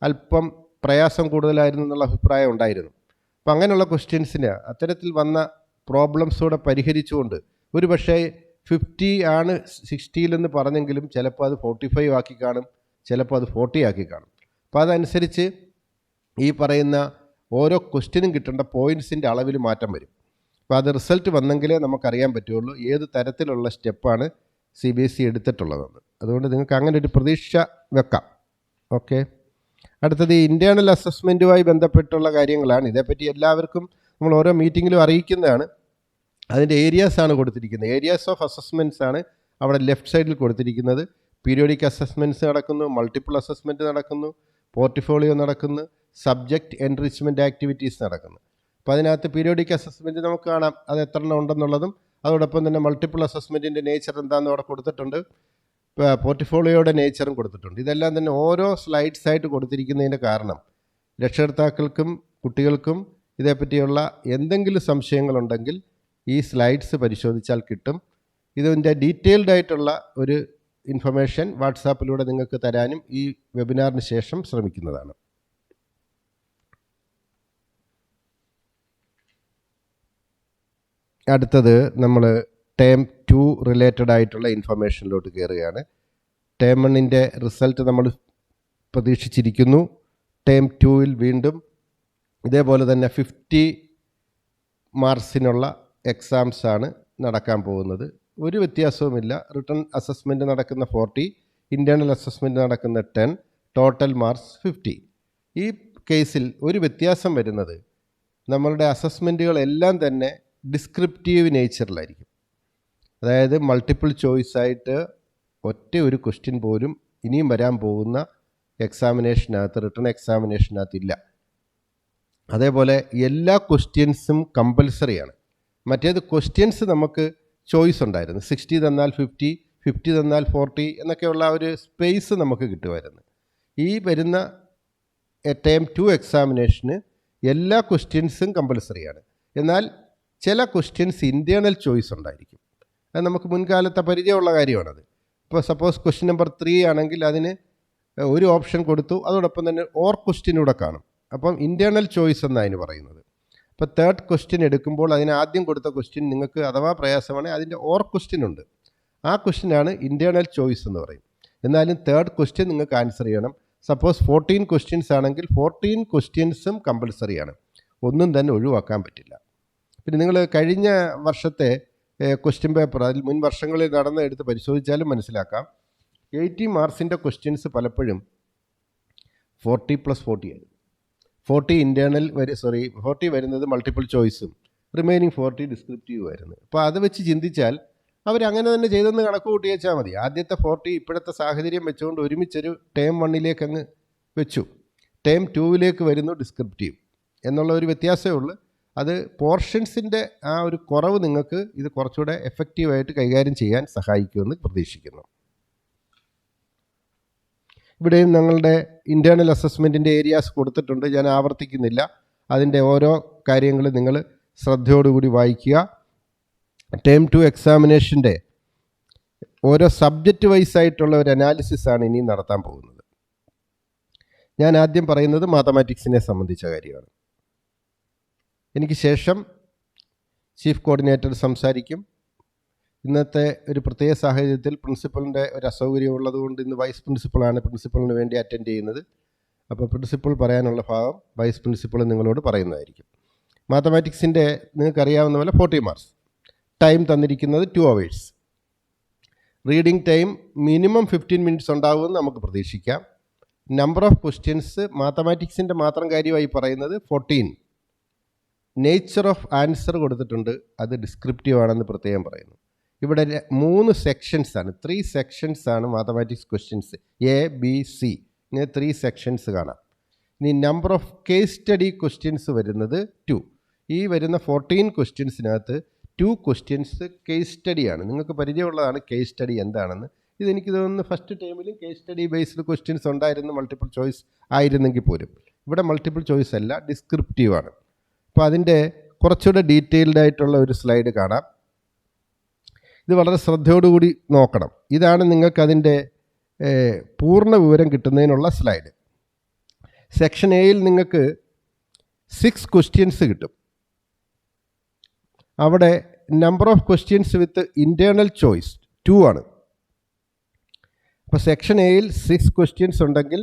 അല്പം പ്രയാസം കൂടുതലായിരുന്നു എന്നുള്ള അഭിപ്രായം ഉണ്ടായിരുന്നു. അപ്പോൾ അങ്ങനെയുള്ള ക്വസ്റ്റ്യൻസിന് അത്തരത്തിൽ വന്ന പ്രോബ്ലംസോടെ പരിഹരിച്ചുകൊണ്ട് ഒരു പക്ഷേ 50 ആണ് 60 പറഞ്ഞെങ്കിലും ചിലപ്പോൾ അത് 45 ആക്കി കാണും, ചിലപ്പോൾ അത് 40 ആക്കി കാണും. അപ്പോൾ അതനുസരിച്ച് ഈ പറയുന്ന ഓരോ ക്വസ്റ്റ്യനും കിട്ടേണ്ട പോയിൻറ്റ്സിൻ്റെ അളവിൽ മാറ്റം വരും. അപ്പോൾ അത് റിസൾട്ട് വന്നെങ്കിലേ നമുക്കറിയാൻ പറ്റുള്ളൂ ഏത് തരത്തിലുള്ള സ്റ്റെപ്പാണ് CBSE എടുത്തിട്ടുള്ളതെന്ന്. അതുകൊണ്ട് നിങ്ങൾക്ക് അങ്ങനെ ഒരു പ്രതീക്ഷ വെക്കാം. ഓക്കെ, അടുത്തത് ഇൻറ്റേർണൽ അസസ്മെൻറ്റുമായി ബന്ധപ്പെട്ടുള്ള കാര്യങ്ങളാണ്. ഇതേപ്പറ്റി എല്ലാവർക്കും നമ്മൾ ഓരോ മീറ്റിങ്ങിലും അറിയിക്കുന്നതാണ്. അതിൻ്റെ ഏരിയാസാണ് കൊടുത്തിരിക്കുന്നത്. ഏരിയാസ് ഓഫ് അസസ്മെൻറ്റ്സ് ആണ് അവിടെ ലെഫ്റ്റ് സൈഡിൽ കൊടുത്തിരിക്കുന്നത്. പീരിയോഡിക് അസസ്മെൻറ്റ്സ് നടക്കുന്നു, മൾട്ടിപ്പിൾ അസസ്മെൻറ്റ് നടക്കുന്നു, പോർട്ട്ഫോളിയോ നടക്കുന്നു, സബ്ജക്റ്റ് എൻറിച്ച്മെൻറ്റ് ആക്ടിവിറ്റീസ് നടക്കുന്നു. അപ്പോൾ അതിനകത്ത് പീരിയോഡിക് അസസ്മെൻറ്റ് നമുക്ക് കാണാം അത് എത്ര എണ്ണം ഉണ്ടെന്നുള്ളതും, അതോടൊപ്പം തന്നെ മൾട്ടിപ്പിൾ അസസ്മെൻറ്റിൻ്റെ നേച്ചർ എന്താണെന്ന് അവിടെ കൊടുത്തിട്ടുണ്ട്, പോർട്ട്ഫോളിയോയുടെ നേച്ചറും കൊടുത്തിട്ടുണ്ട്. ഇതെല്ലാം തന്നെ ഓരോ സ്ലൈഡ്സായിട്ട് കൊടുത്തിരിക്കുന്നതിൻ്റെ കാരണം രക്ഷകർത്താക്കൾക്കും കുട്ടികൾക്കും ഇതേപ്പറ്റിയുള്ള എന്തെങ്കിലും സംശയങ്ങളുണ്ടെങ്കിൽ ഈ സ്ലൈഡ്സ് പരിശോധിച്ചാൽ കിട്ടും. ഇതിൻ്റെ ഡീറ്റെയിൽഡ് ആയിട്ടുള്ള ഒരു ഇൻഫർമേഷൻ വാട്സാപ്പിലൂടെ നിങ്ങൾക്ക് തരാനും ഈ വെബിനാറിന് ശേഷം ശ്രമിക്കുന്നതാണ്. അടുത്തത് നമ്മൾ ടേം 2 റിലേറ്റഡ് ആയിട്ടുള്ള ഇൻഫർമേഷനിലോട്ട് കയറുകയാണ്. ടേം 1ൻ്റെ റിസൾട്ട് നമ്മൾ പ്രതീക്ഷിച്ചിരിക്കുന്നു. ടേം 2-ൽ വീണ്ടും ഇതേപോലെ തന്നെ 50 മാർക്സിനുള്ള എക്സാംസാണ് നടക്കാൻ പോകുന്നത്. ഒരു വ്യത്യാസവുമില്ല. റിട്ടൺ അസസ്മെൻറ്റ് നടക്കുന്ന 40, ഇൻറ്റേർണൽ അസസ്മെൻറ്റ് നടക്കുന്ന 10, ടോട്ടൽ മാർക്സ് 50. ഈ കേസിൽ ഒരു വ്യത്യാസം വരുന്നത് നമ്മളുടെ അസസ്മെൻറ്റുകളെല്ലാം തന്നെ ഡിസ്ക്രിപ്റ്റീവ് നേച്ചറിലായിരിക്കും. അതായത് മൾട്ടിപ്പിൾ ചോയ്സായിട്ട് ഒറ്റ ഒരു ക്വസ്റ്റ്യൻ പോലും ഇനിയും വരാൻ പോകുന്ന എക്സാമിനേഷനകത്ത്, റിട്ടൺ എക്സാമിനേഷനകത്ത് ഇല്ല. അതേപോലെ എല്ലാ ക്വസ്റ്റ്യൻസും കമ്പൽസറിയാണ്. മറ്റേത് ക്വസ്റ്റ്യൻസ് നമുക്ക് ചോയ്സ് ഉണ്ടായിരുന്നു. 60 തന്നാൽ 50, 50 തന്നാൽ 40 എന്നൊക്കെയുള്ള ഒരു സ്പേസ് നമുക്ക് കിട്ടുമായിരുന്നു. ഈ വരുന്ന ടേം 2 എക്സാമിനേഷന് എല്ലാ ക്വസ്റ്റ്യൻസും കമ്പൽസറിയാണ്. എന്നാൽ ചില ക്വസ്റ്റ്യൻസ് ഇൻറ്റേർണൽ ചോയ്സ് ഉണ്ടായിരിക്കും. അത് നമുക്ക് മുൻകാലത്തെ പരിചയമുള്ള കാര്യമാണത്. ഇപ്പോൾ സപ്പോസ് ക്വസ്റ്റ്യൻ നമ്പർ 3 ആണെങ്കിൽ അതിന് ഒരു ഓപ്ഷൻ കൊടുത്തു, അതോടൊപ്പം തന്നെ ഓർ ക്വസ്റ്റ്യനൂടെ കാണും. അപ്പം ഇൻറ്റേർണൽ ചോയ്സ് എന്നാണ് അതിന് പറയുന്നത്. ഇപ്പോൾ തേർഡ് ക്വസ്റ്റ്യൻ എടുക്കുമ്പോൾ അതിന് ആദ്യം കൊടുത്ത ക്വസ്റ്റ്യൻ നിങ്ങൾക്ക് അഥവാ പ്രയാസമാണെങ്കിൽ അതിൻ്റെ ഓർ ക്വസ്റ്റ്യൻ ഉണ്ട്. ആ ക്വസ്റ്റ്യനാണ് ഇൻറ്റേർണൽ ചോയ്സ് എന്ന് പറയും. എന്നാലും തേർഡ് ക്വസ്റ്റ്യൻ നിങ്ങൾക്ക് ആൻസർ ചെയ്യണം. സപ്പോസ് 14 ക്വസ്റ്റ്യൻസ് ആണെങ്കിൽ 14 ക്വസ്റ്റ്യൻസും കമ്പൽസറിയാണ്. ഒന്നും തന്നെ ഒഴിവാക്കാൻ പറ്റില്ല. പിന്നെ നിങ്ങൾ കഴിഞ്ഞ വർഷത്തെ ക്വസ്റ്റ്യൻ പേപ്പർ അതിൽ മുൻ വർഷങ്ങളിൽ നടന്ന എടുത്ത് പരിശോധിച്ചാലും മനസ്സിലാക്കാം. 80 മാർക്സിൻ്റെ ക്വസ്റ്റ്യൻസ് പലപ്പോഴും 40+40 ആയിരുന്നു. 40 ഇൻറ്റേർണൽ 40 വരുന്നത് മൾട്ടിപ്പിൾ ചോയ്സും റിമൈനിങ് 40 ഡിസ്ക്രിപ്റ്റീവ് ആയിരുന്നു. അപ്പോൾ അത് വെച്ച് ചിന്തിച്ചാൽ അവരങ്ങനെ തന്നെ ചെയ്തെന്ന് കണക്ക് കൂട്ടി വെച്ചാൽ മതി. ആദ്യത്തെ 40 ഇപ്പോഴത്തെ സാഹചര്യം വെച്ചുകൊണ്ട് ഒരുമിച്ചൊരു ടേം 1ലേക്ക് അങ്ങ് വെച്ചു. ടേം 2ലേക്ക് വരുന്നു ഡിസ്ക്രിപ്റ്റീവ് എന്നുള്ള ഒരു വ്യത്യാസമേ ഉള്ളൂ. അത് പോർഷൻസിൻ്റെ ആ ഒരു കുറവ് നിങ്ങൾക്ക് ഇത് കുറച്ചുകൂടെ എഫക്റ്റീവായിട്ട് കൈകാര്യം ചെയ്യാൻ സഹായിക്കുമെന്ന് പ്രതീക്ഷിക്കുന്നു. ഇവിടെയും ഞങ്ങളുടെ ഇൻറ്റേർണൽ അസസ്മെൻറ്റിൻ്റെ ഏരിയാസ് കൊടുത്തിട്ടുണ്ട്. ഞാൻ ആവർത്തിക്കുന്നില്ല. അതിൻ്റെ ഓരോ കാര്യങ്ങളും നിങ്ങൾ ശ്രദ്ധയോടുകൂടി വായിക്കുക. ടേം 2 എക്സാമിനേഷൻ്റെ ഓരോ സബ്ജക്റ്റ് വൈസായിട്ടുള്ള ഒരു അനാലിസിസാണ് ഇനി നടത്താൻ പോകുന്നത്. ഞാൻ ആദ്യം പറയുന്നത് മാത്തമാറ്റിക്സിനെ സംബന്ധിച്ച കാര്യമാണ്. എനിക്ക് ശേഷം ചീഫ് കോർഡിനേറ്റർ സംസാരിക്കും. ഇന്നത്തെ ഒരു പ്രത്യേക സാഹചര്യത്തിൽ പ്രിൻസിപ്പളിൻ്റെ ഒരു അസൗകര്യം ഉള്ളതുകൊണ്ട് ഇന്ന് വൈസ് പ്രിൻസിപ്പളാണ് പ്രിൻസിപ്പളിന് വേണ്ടി അറ്റൻഡ് ചെയ്യുന്നത്. അപ്പോൾ പ്രിൻസിപ്പൾ പറയാനുള്ള ഭാഗം വൈസ് പ്രിൻസിപ്പൾ നിങ്ങളോട് പറയുന്നതായിരിക്കും. മാത്തമാറ്റിക്സിൻ്റെ നിങ്ങൾക്കറിയാവുന്ന പോലെ 40 മാർക്സ്. ടൈം തന്നിരിക്കുന്നത് 2 hours. Reading time minimum 15 minutes ഉണ്ടാകുമെന്ന് നമുക്ക് പ്രതീക്ഷിക്കാം. നമ്പർ ഓഫ് ക്വസ്റ്റ്യൻസ് മാത്തമാറ്റിക്സിൻ്റെ മാത്രം കാര്യമായി പറയുന്നത് 14. നേച്ചർ ഓഫ് ആൻസർ കൊടുത്തിട്ടുണ്ട്, അത് ഡിസ്ക്രിപ്റ്റീവ് ആണെന്ന് പ്രത്യേകം പറയുന്നു. ഇവിടെ 3 സെക്ഷൻസാണ്, 3 സെക്ഷൻസാണ് മാത്തമാറ്റിക്സ് ക്വസ്റ്റ്യൻസ്. ABC ഇങ്ങനെ 3 സെക്ഷൻസ് കാണാം. ഇനി number of case study questions വരുന്നത് 2. ഈ വരുന്ന 14 ക്വസ്റ്റ്യൻസിനകത്ത് 2 ക്വസ്റ്റ്യൻസ് കേസ് സ്റ്റഡിയാണ്. നിങ്ങൾക്ക് പരിചയമുള്ളതാണ് കേസ് സ്റ്റഡി എന്താണെന്ന്. ഇതെനിക്ക് തോന്നുന്നു ഫസ്റ്റ് ടൈമിലും കേസ് സ്റ്റഡി ബേസ്ഡ് ക്വസ്റ്റ്യൻസ് ഉണ്ടായിരുന്നു, മൾട്ടിപ്പിൾ ചോയ്സ് ആയിരുന്നെങ്കിൽ പോലും. ഇവിടെ മൾട്ടിപ്പിൾ ചോയ്സ് അല്ല, ഡിസ്ക്രിപ്റ്റീവാണ്. അപ്പോൾ അതിൻ്റെ കുറച്ചുകൂടെ ഡീറ്റെയിൽഡ് ആയിട്ടുള്ള ഒരു സ്ലൈഡ് കാണാം. ഇത് വളരെ ശ്രദ്ധയോടുകൂടി നോക്കണം. ഇതാണ് നിങ്ങൾക്കതിൻ്റെ പൂർണ്ണ വിവരം കിട്ടുന്നതിനുള്ള സ്ലൈഡ്. സെക്ഷൻ എയിൽ നിങ്ങൾക്ക് 6 ക്വസ്റ്റ്യൻസ് കിട്ടും. അവിടെ number of questions with internal choice 2 ആണ്. അപ്പോൾ സെക്ഷൻ എയിൽ 6 ക്വസ്റ്റ്യൻസ് ഉണ്ടെങ്കിൽ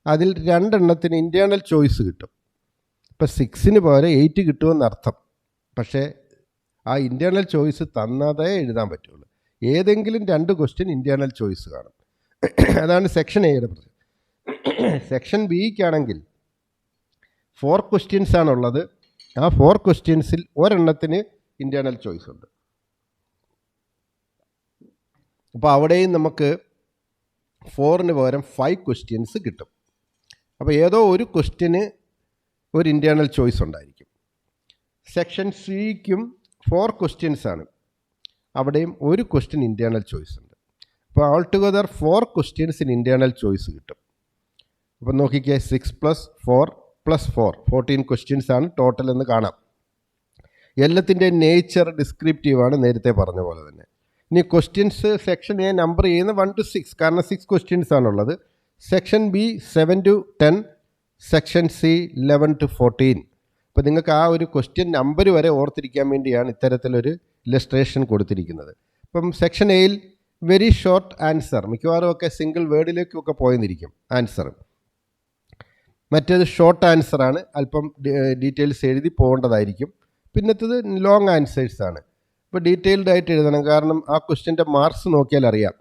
അതിൽ 2 എണ്ണത്തിന് ഇൻറ്റേർണൽ ചോയ്സ് കിട്ടും. ഇപ്പോൾ 6ന് പകരം 8 കിട്ടുമെന്നർത്ഥം. പക്ഷേ ആ ഇൻറ്റേർണൽ ചോയ്സ് തന്നതേ എഴുതാൻ പറ്റുള്ളൂ. ഏതെങ്കിലും 2 ക്വസ്റ്റ്യൻ ഇൻറ്റേർണൽ ചോയ്സ് കാണും. അതാണ് സെക്ഷൻ എയുടെ പ്രശ്നം. സെക്ഷൻ ബിക്കാണെങ്കിൽ 4 ക്വസ്റ്റ്യൻസ് ആണുള്ളത്. ആ 4 ക്വസ്റ്റ്യൻസിൽ ഒരെണ്ണത്തിന് ഇൻറ്റേർണൽ ചോയ്സ് ഉണ്ട്. അപ്പോൾ അവിടെയും നമുക്ക് 4ന് പകരം 5 ക്വസ്റ്റ്യൻസ് കിട്ടും. അപ്പോൾ ഏതോ ഒരു ക്വസ്റ്റ്യന് ഒരു ഇൻറ്റേർണൽ ചോയ്സ് ഉണ്ടായിരിക്കും. സെക്ഷൻ സിക്കും 4 ക്വസ്റ്റ്യൻസ് ആണ്. അവിടെയും ഒരു ക്വസ്റ്റ്യൻ ഇൻറ്റേർണൽ ചോയ്സ് ഉണ്ട്. അപ്പോൾ ഓൾ ടുഗദർ 4 ക്വസ്റ്റ്യൻസിന് ഇൻറ്റേർണൽ ചോയ്സ് കിട്ടും. അപ്പോൾ നോക്കിക്കേ, 6 + 4 + 4 14 ക്വസ്റ്റ്യൻസ് ആണ് ടോട്ടൽ എന്ന് കാണാം. എല്ലാത്തിൻ്റെ നേച്ചർ ഡിസ്ക്രിപ്റ്റീവാണ്, നേരത്തെ പറഞ്ഞ പോലെ തന്നെ. ഇനി ക്വസ്റ്റ്യൻസ് സെക്ഷൻ എ നമ്പർ ചെയ്യുന്ന 1 to 6, കാരണം 6 ക്വസ്റ്റ്യൻസ് ആണുള്ളത്. Section B 7 to 10, section C 11 to 14. അപ്പോൾ നിങ്ങൾക്ക് ആ ഒരു ക്വസ്റ്റ്യൻ നമ്പർ വരെ ഓർത്തിരിക്കാൻ വേണ്ടിയാണ് ഇത്തരത്തിലൊരു ഇല്ലസ്ട്രേഷൻ കൊടുത്തിരിക്കുന്നത്. ഇപ്പം സെക്ഷൻ എയിൽ വെരി ഷോർട്ട് ആൻസർ, മിക്കവാറും ഒക്കെ സിംഗിൾ വേർഡിലേക്കൊക്കെ പോയെന്നിരിക്കും ആൻസർ. മറ്റേത് ഷോർട്ട് ആൻസറാണ്, അല്പം ഡീറ്റെയിൽസ് എഴുതി പോകേണ്ടതായിരിക്കും. പിന്നത്തേത് ലോങ് ആൻസേഴ്സാണ്. ഇപ്പോൾ ഡീറ്റെയിൽഡ് ആയിട്ട് എഴുതണം, കാരണം ആ ക്വസ്റ്റ്യൻ്റെ മാർക്സ് നോക്കിയാൽ അറിയാം.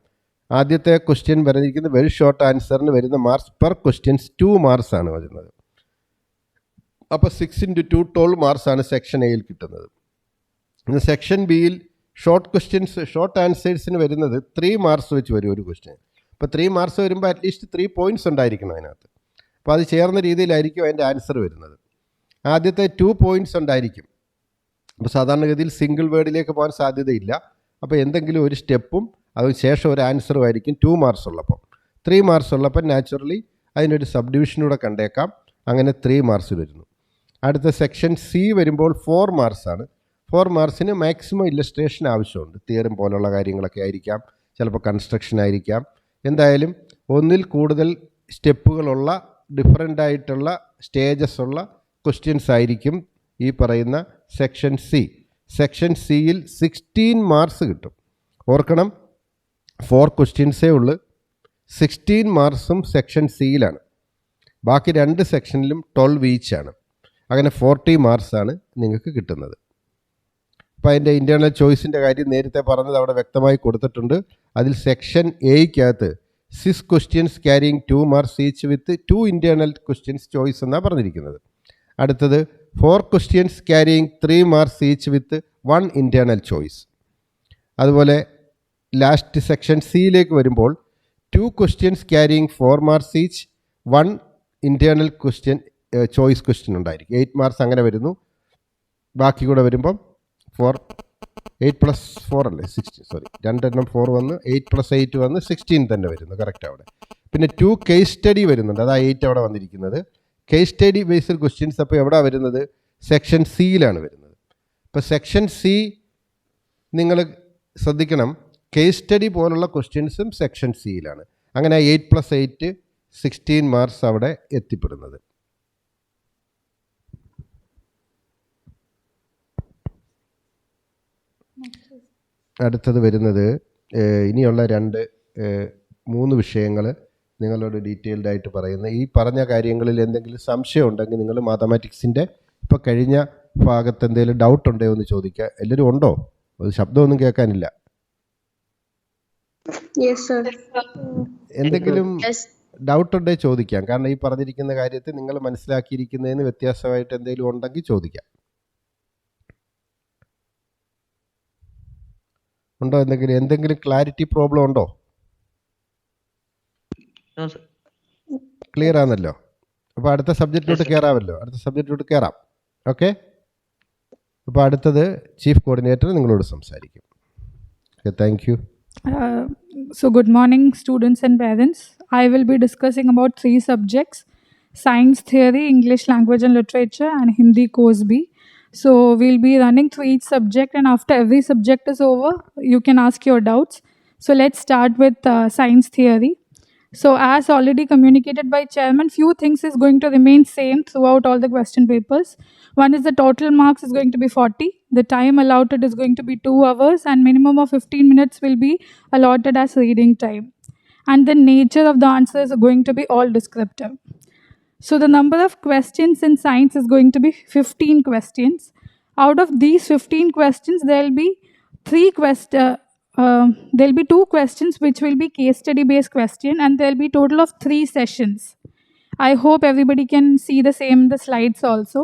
ആദ്യത്തെ ക്വസ്റ്റ്യൻ പറഞ്ഞിരിക്കുന്നത് വെരി ഷോർട്ട് ആൻസറിന് വരുന്ന മാർക്സ് പെർ ക്വസ്റ്റ്യൻസ് 2 മാർക്സ് ആണ് വരുന്നത്. അപ്പോൾ 6 × 2 12 മാർക്സാണ് സെക്ഷൻ എയിൽ കിട്ടുന്നത്. ഇന്ന് സെക്ഷൻ ബിയിൽ ഷോർട്ട് ക്വസ്റ്റ്യൻസ് ഷോർട്ട് ആൻസേഴ്സിന് വരുന്നത് 3 മാർക്സ് വെച്ച് വരും ഒരു ക്വസ്റ്റ്യൻ. അപ്പോൾ 3 മാർക്സ് വരുമ്പോൾ അറ്റ്ലീസ്റ്റ് 3 പോയിൻറ്റ്സ് ഉണ്ടായിരിക്കണം അതിനകത്ത്. അപ്പോൾ അത് ചേർന്ന രീതിയിലായിരിക്കും അതിൻ്റെ ആൻസർ വരുന്നത്. ആദ്യത്തെ 2 പോയിൻറ്റ്സ് ഉണ്ടായിരിക്കും. അപ്പോൾ സാധാരണഗതിയിൽ സിംഗിൾ വേർഡിലേക്ക് പോകാൻ സാധ്യതയില്ല. അപ്പോൾ എന്തെങ്കിലും ഒരു സ്റ്റെപ്പും അതിന് ശേഷം ഒരു ആൻസറും ആയിരിക്കും 2 മാർക്സ് ഉള്ളപ്പോൾ. 3 മാർക്സ് ഉള്ളപ്പോൾ നാച്ചുറലി അതിനൊരു സബ് ഡിവിഷനൂടെ കണ്ടേക്കാം. അങ്ങനെ 3 മാർക്സ് വരുന്നു. അടുത്ത സെക്ഷൻ സി വരുമ്പോൾ 4 മാർക്സാണ്. 4 മാർക്സിന് മാക്സിമം ഇല്ലസ്ട്രേഷൻ ആവശ്യമുണ്ട്. തിയറി പോലുള്ള കാര്യങ്ങളൊക്കെ ആയിരിക്കാം, ചിലപ്പോൾ കൺസ്ട്രക്ഷൻ ആയിരിക്കാം. എന്തായാലും ഒന്നിൽ കൂടുതൽ സ്റ്റെപ്പുകളുള്ള ഡിഫറൻ്റ് ആയിട്ടുള്ള സ്റ്റേജസ് ഉള്ള ക്വസ്റ്റ്യൻസ് ആയിരിക്കും ഈ പറയുന്ന സെക്ഷൻ സി. സെക്ഷൻ സിയിൽ 16 മാർക്സ് കിട്ടും. ഓർക്കണം, 4 ക്വസ്റ്റ്യൻസേ ഉള്ളൂ. 16 മാർക്സും സെക്ഷൻ സിയിലാണ്. ബാക്കി 2 സെക്ഷനിലും 12 ഈച്ചാണ്. അങ്ങനെ 40 മാർക്സാണ് നിങ്ങൾക്ക് കിട്ടുന്നത്. അപ്പോൾ അതിൻ്റെ ഇൻറ്റേർണൽ ചോയ്സിൻ്റെ കാര്യം നേരത്തെ പറഞ്ഞത് അവിടെ വ്യക്തമായി കൊടുത്തിട്ടുണ്ട്. അതിൽ സെക്ഷൻ എയ്ക്കകത്ത് 6 questions carrying 2 marks each with 2 internal questions choice എന്നാണ് പറഞ്ഞിരിക്കുന്നത്. അടുത്തത് 4 questions carrying 3 marks each with 1 internal choice. അതുപോലെ ലാസ്റ്റ് സെക്ഷൻ സിയിലേക്ക് വരുമ്പോൾ 2 questions carrying 4 marks each 1 internal question choice question ഉണ്ടായിരിക്കും. 8 മാർക്സ് അങ്ങനെ വരുന്നു. ബാക്കി കൂടെ വരുമ്പം 8 + 4 അല്ലേ 16, സോറി 2 എണ്ണം 4 വന്ന് 8 + 8 വന്ന് 16 തന്നെ വരുന്നു, കറക്റ്റ് അവിടെ. പിന്നെ 2 കേസ് സ്റ്റഡി വരുന്നുണ്ട്, അതാ 8 അവിടെ വന്നിരിക്കുന്നത്. കേസ് സ്റ്റഡി ബേസ്ഡ് ക്വസ്റ്റ്യൻസ് അപ്പോൾ എവിടെ വരുന്നത്? സെക്ഷൻ സിയിലാണ് വരുന്നത്. ഇപ്പോൾ സെക്ഷൻ സി നിങ്ങൾ ശ്രദ്ധിക്കണം, കേസ് സ്റ്റഡി പോലുള്ള ക്വസ്റ്റ്യൻസും സെക്ഷൻ സിയിലാണ്. അങ്ങനെ 8 + 8 16 മാർക്സ് അവിടെ എത്തിപ്പെടുന്നത്. അടുത്തത് വരുന്നത് ഇനിയുള്ള 3 വിഷയങ്ങൾ നിങ്ങളോട് ഡീറ്റെയിൽഡ് ആയിട്ട് പറയുന്നത്. ഈ പറഞ്ഞ കാര്യങ്ങളിൽ എന്തെങ്കിലും സംശയം ഉണ്ടെങ്കിൽ നിങ്ങൾ മാത്തമാറ്റിക്സിൻ്റെ ഇപ്പോൾ കഴിഞ്ഞ ഭാഗത്ത് എന്തെങ്കിലും ഡൗട്ട് ഉണ്ടോ എന്ന് ചോദിക്കുക. എല്ലാവരും ഉണ്ടോ? ഒരു ശബ്ദമൊന്നും കേൾക്കാനില്ല. എന്തെങ്കിലും ഡൗട്ട് ഉണ്ടെങ്കിൽ ചോദിക്കാം. കാരണം ഈ പറഞ്ഞിരിക്കുന്ന കാര്യത്തിൽ നിങ്ങൾ മനസ്സിലാക്കിയിരിക്കുന്നതിന് വ്യത്യാസമായിട്ട് എന്തെങ്കിലും ഉണ്ടെങ്കിൽ ചോദിക്കാം. ഉണ്ടോ? എന്തെങ്കിലും ക്ലാരിറ്റി പ്രോബ്ലം ഉണ്ടോ? No, sir. ക്ലിയർ ആണല്ലോ. അപ്പോൾ അടുത്ത സബ്ജക്റ്റിലോട്ട് കയറാമല്ലോ. അടുത്ത സബ്ജക്റ്റിലോട്ട് കയറാം. ഓക്കെ. അപ്പോൾ അടുത്തത് ചീഫ് കോർഡിനേറ്റർ നിങ്ങളോട് സംസാരിക്കും. Okay, thank you. So good morning, students and parents. I will be discussing about 3 subjects: science theory, English language and literature, and Hindi course B. So we'll be running through each subject, and after every subject is over, you can ask your doubts. So let's start with science theory. So as already communicated by chairman, few things is going to remain same throughout all the question papers. One is the total marks is going to be 40. The time allotted is going to be 2 hours, and minimum of 15 minutes will be allotted as reading time. And the nature of the answers are going to be all descriptive. So the number of questions in science is going to be 15 questions. Out of these 15 questions, there will be there'll be 2 questions which will be case study based question, and there'll be total of 3 sessions. I hope everybody can see the same in the slides also.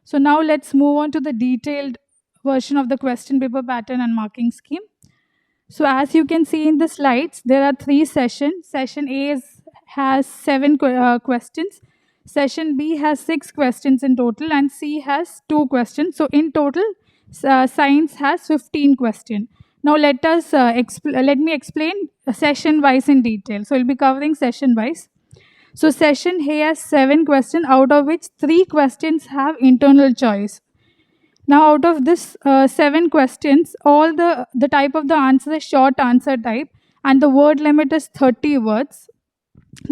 So now let's move on to the detailed version of the question paper pattern and marking scheme. So as you can see in the slides, there are 3 sessions. Session A has 7 questions. Session B has 6 questions in total, and C has 2 questions. So in total, science has 15 questions. Now let me explain session-wise in detail. So we'll be covering session-wise. So session A has 7 questions, out of which 3 questions have internal choice. Now out of this 7 questions, all the type of the answer is short answer type, and the word limit is 30 words.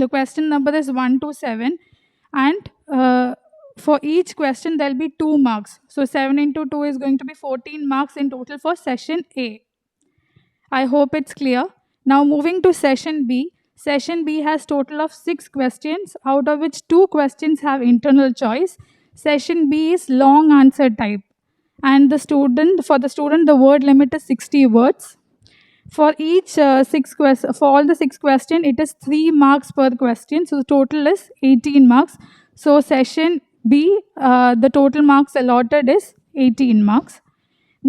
The question number is 1 to 7, and for each question there will be 2 marks. So 7 into 2 is going to be 14 marks in total for session A. I hope it's clear. Now moving to session B. Session B has total of 6 questions, out of which 2 questions have internal choice. Session B is long answer type, and for the student the word limit is 60 words. For each for all the 6 questions, it is 3 marks per question. So the total is 18 marks. So session B, the total marks allotted is 18 marks.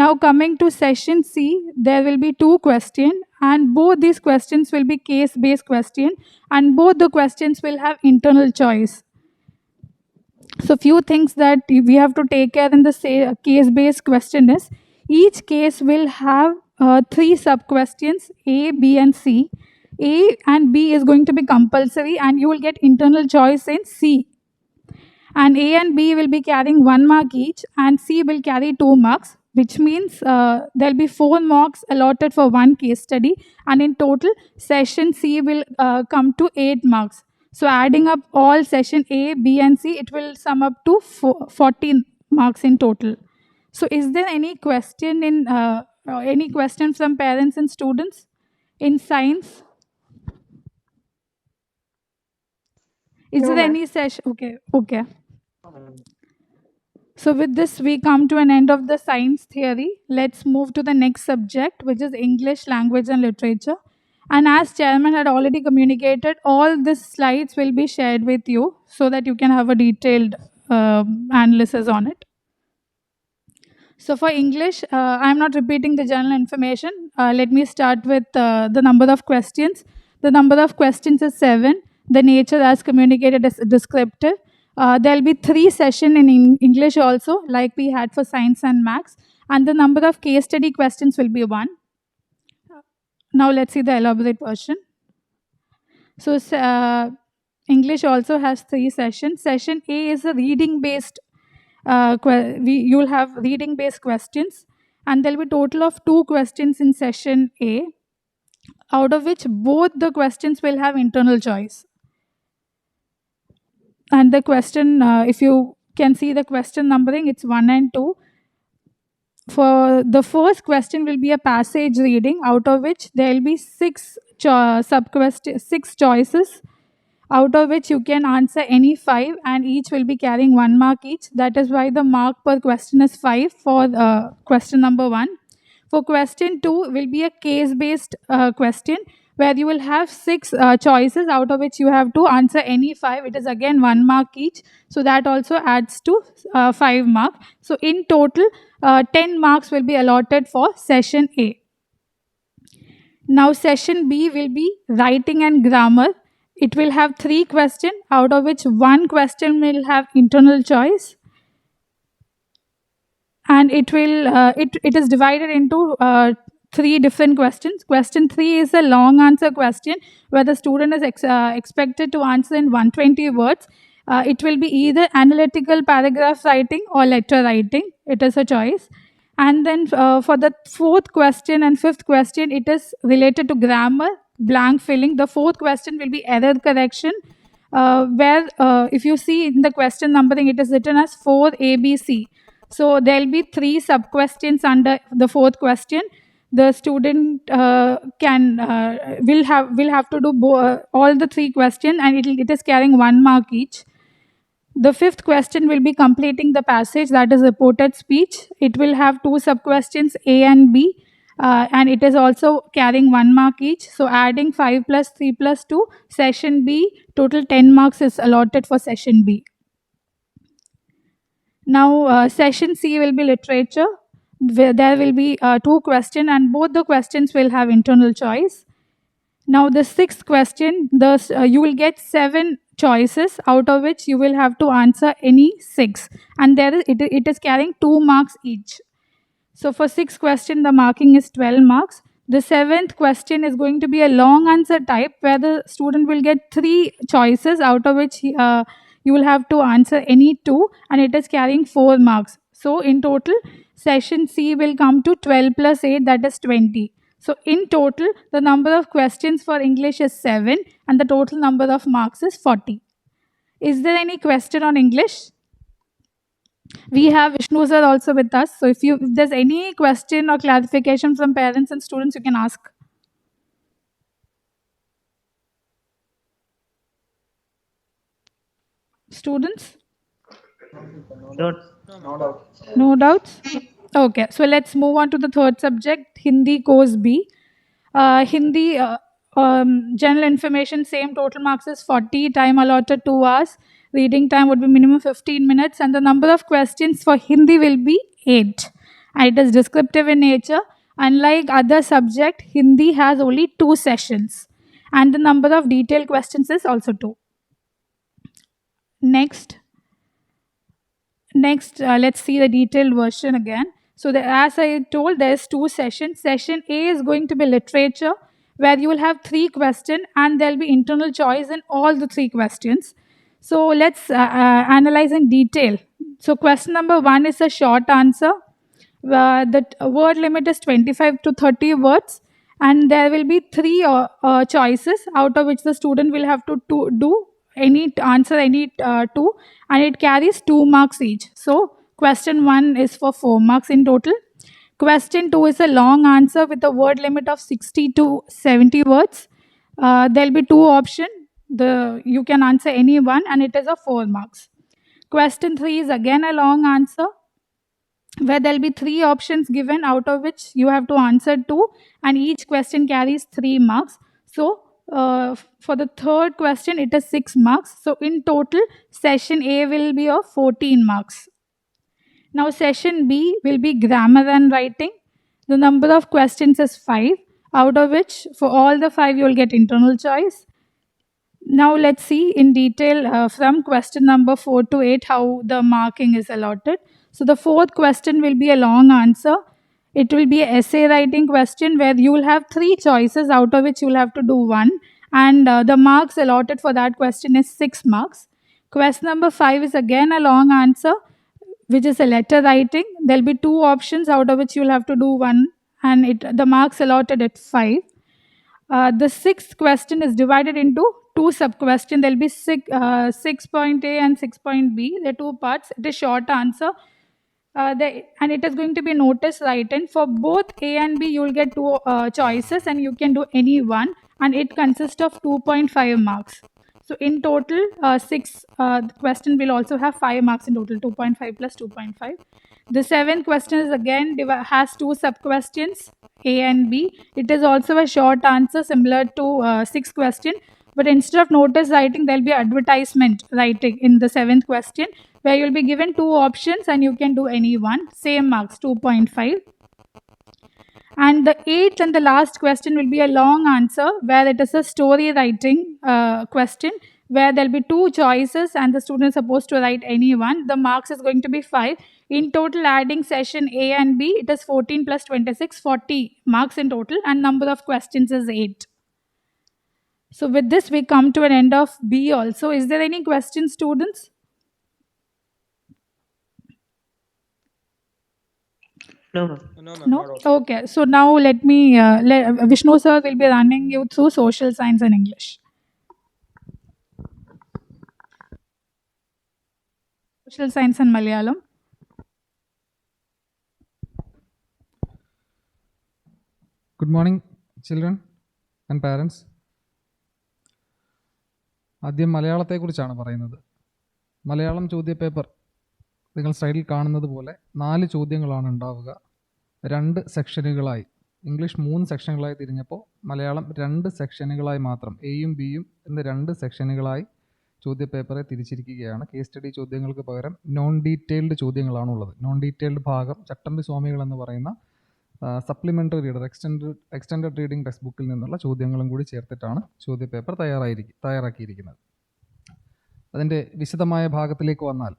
Now coming to session C, there will be 2 questions, and both these questions will be case-based question, and both the questions will have internal choice. So few things that we have to take care in the case-based question is, each case will have 3 sub-questions, A, B, and C. A and B is going to be compulsory, and you will get internal choice in C. And A and B will be carrying 1 mark each, and C will carry 2 marks, which means there'll be 4 marks allotted for 1 case study, and in total, session C will come to 8 marks. So adding up all session A, B, and C, it will sum up to 14 marks in total. So is there any question from parents and students in science? Is there any session? Okay. So with this, we come to an end of the science theory. Let's move to the next subject, which is English language and literature. And as chairman had already communicated, all these slides will be shared with you so that you can have a detailed analysis on it. So for English, I'm not repeating the general information. Let me start with the number of questions. The number of questions is 7. The nature as communicated is descriptive. There will be 3 sessions in English also, like we had for science and maths. And the number of case study questions will be 1. Now let's see the elaborate version. So English also has 3 sessions. Session A is a reading-based. You'll have reading-based questions, and there will be total of 2 questions in session A, out of which both the questions will have internal choice. And the question, if you can see the question numbering, it's 1 and 2. For the first question will be a passage reading, out of which there will be 6 choices, out of which you can answer any 5, and each will be carrying 1 mark each. That is why the mark per question is 5 for question number 1. For question 2 will be a case-based question, where you will have 6 choices, out of which you have to answer any 5. It is again 1 mark each. So that also adds to 5 marks. So in total, 10 marks will be allotted for session A. Now session B will be writing and grammar. It will have 3 questions, out of which 1 question will have internal choice. And it is divided into 3 different questions. Question 3 is a long answer question where the student is expected to answer in 120 words. It will be either analytical paragraph writing or letter writing. It is a choice. And then for the 4th question and 5th question, it is related to grammar, blank filling. The 4th question will be error correction, where if you see in the question numbering, it is written as 4ABC. So there will be 3 sub-questions under the 4th question. The student will have to do all the 3 questions, and it is carrying 1 mark each. The 5th question will be completing the passage, that is reported speech. It will have 2 sub-questions, A and B, and it is also carrying 1 mark each. So adding 5 plus 3 plus 2, session B, total 10 marks is allotted for session B. Now session C will be literature, where there will be 2 questions, and both the questions will have internal choice. Now the 6th question, you will get 7 choices, out of which you will have to answer any 6, and it is carrying 2 marks each. So for 6th question, the marking is 12 marks. The 7th question is going to be a long answer type, where the student will get 3 choices, out of which you will have to answer any 2, and it is carrying 4 marks. So in total, session C will come to 12 plus 8, that is 20. So in total, the number of questions for English is 7, and the total number of marks is 40. Is there any question on English? We have Vishnu sir also with us. So if there's any question or clarification from parents and students, you can ask. Students? No doubts? Okay, so let's move on to the 3rd subject, Hindi course B. Hindi general information, same, total marks is 40, time allotted 2 hours, reading time would be minimum 15 minutes, and the number of questions for Hindi will be 8. And it is descriptive in nature. Unlike other subject, Hindi has only 2 sessions, and the number of detailed questions is also 2. Next, let's see the detailed version again. So as I told, there's 2 sessions. Session A is going to be literature, where you will have 3 questions, and there'll be internal choice in all the 3 questions. So let's analyze in detail. So question number 1 is a short answer. The word limit is 25 to 30 words, and there will be 3 choices, out of which the student will have to answer any 2, and it carries 2 marks each. So question 1 is for 4 marks in total. Question 2 is a long answer with a word limit of 60 to 70 words. There'll be 2 options. You can answer any one, and it is a 4 marks. Question 3 is again a long answer, where there'll be 3 options given, out of which you have to answer 2, and each question carries 3 marks. So for the 3rd question, it is 6 marks. So in total, session A will be of 14 marks. Now session B will be grammar and writing. The number of questions is 5, out of which for all the 5 you will get internal choice. Now let's see in detail from question number 4 to 8 how the marking is allotted. So the 4th question will be a long answer. It will be an essay writing question, where you will have 3 choices, out of which you will have to do 1, and the marks allotted for that question is 6 marks. Question number 5 is again a long answer, which is a letter writing. There will be 2 options, out of which you will have to do 1, and the marks allotted at 5. The 6th question is divided into 2 sub-questions. There will be 6.A and 6.B. There are 2 parts. It is short answer. And it is going to be notice writing. For both A and B, you will get 2 choices, and you can do any one, and it consists of 2.5 marks. So in total, 6 question will also have 5 marks in total, 2.5 plus 2.5. The seventh question is again has two sub-questions, A and B. It is also a short answer similar to sixth question, but instead of notice writing, there will be advertisement writing in the seventh question, where you will be given two options and you can do any one. Same marks, 2.5. And the eighth and the last question will be a long answer, where it is a story writing question, where there'll be two choices and the student is supposed to write any one. The marks is going to be 5. In total, adding session A and B, it is 14 plus 26, 40 marks in total, and number of questions is 8. So with this, we come to an end of B also. Is there any questions, students? No, ma'am. No? Okay. So now let me, Vishnu sir will be running you through social science and English. Social science and Malayalam. Good morning, children and parents. ആദ്യം മലയാളത്തെക്കുറിച്ചാണ് പറയുന്നത്. മലയാളം ചോദ്യപേപ്പർ നിങ്ങൾ സ്ലൈഡിൽ കാണുന്നത് പോലെ 4 ചോദ്യങ്ങളാണ് ഉണ്ടാവുക. 2 സെക്ഷനുകളായി, English 3 സെക്ഷനുകളായി തിരിഞ്ഞപ്പോൾ Malayalam 2 സെക്ഷനുകളായി മാത്രം, എയും ബിയും എന്ന 2 സെക്ഷനുകളായി ചോദ്യപേപ്പറെ തിരിച്ചിരിക്കുകയാണ്. കേസ് സ്റ്റഡി ചോദ്യങ്ങൾക്ക് പകരം നോൺ ഡീറ്റെയിൽഡ് ചോദ്യങ്ങളാണുള്ളത്. നോൺ ഡീറ്റെയിൽഡ് ഭാഗം ചട്ടമ്പി സ്വാമികൾ എന്ന് പറയുന്ന supplementary reader, extended reading text ബുക്കിൽ നിന്നുള്ള ചോദ്യങ്ങളും കൂടി ചേർത്തിട്ടാണ് ചോദ്യപേപ്പർ തയ്യാറാക്കിയിരിക്കുന്നത്. അതിൻ്റെ വിശദമായ ഭാഗത്തിലേക്ക് വന്നാൽ,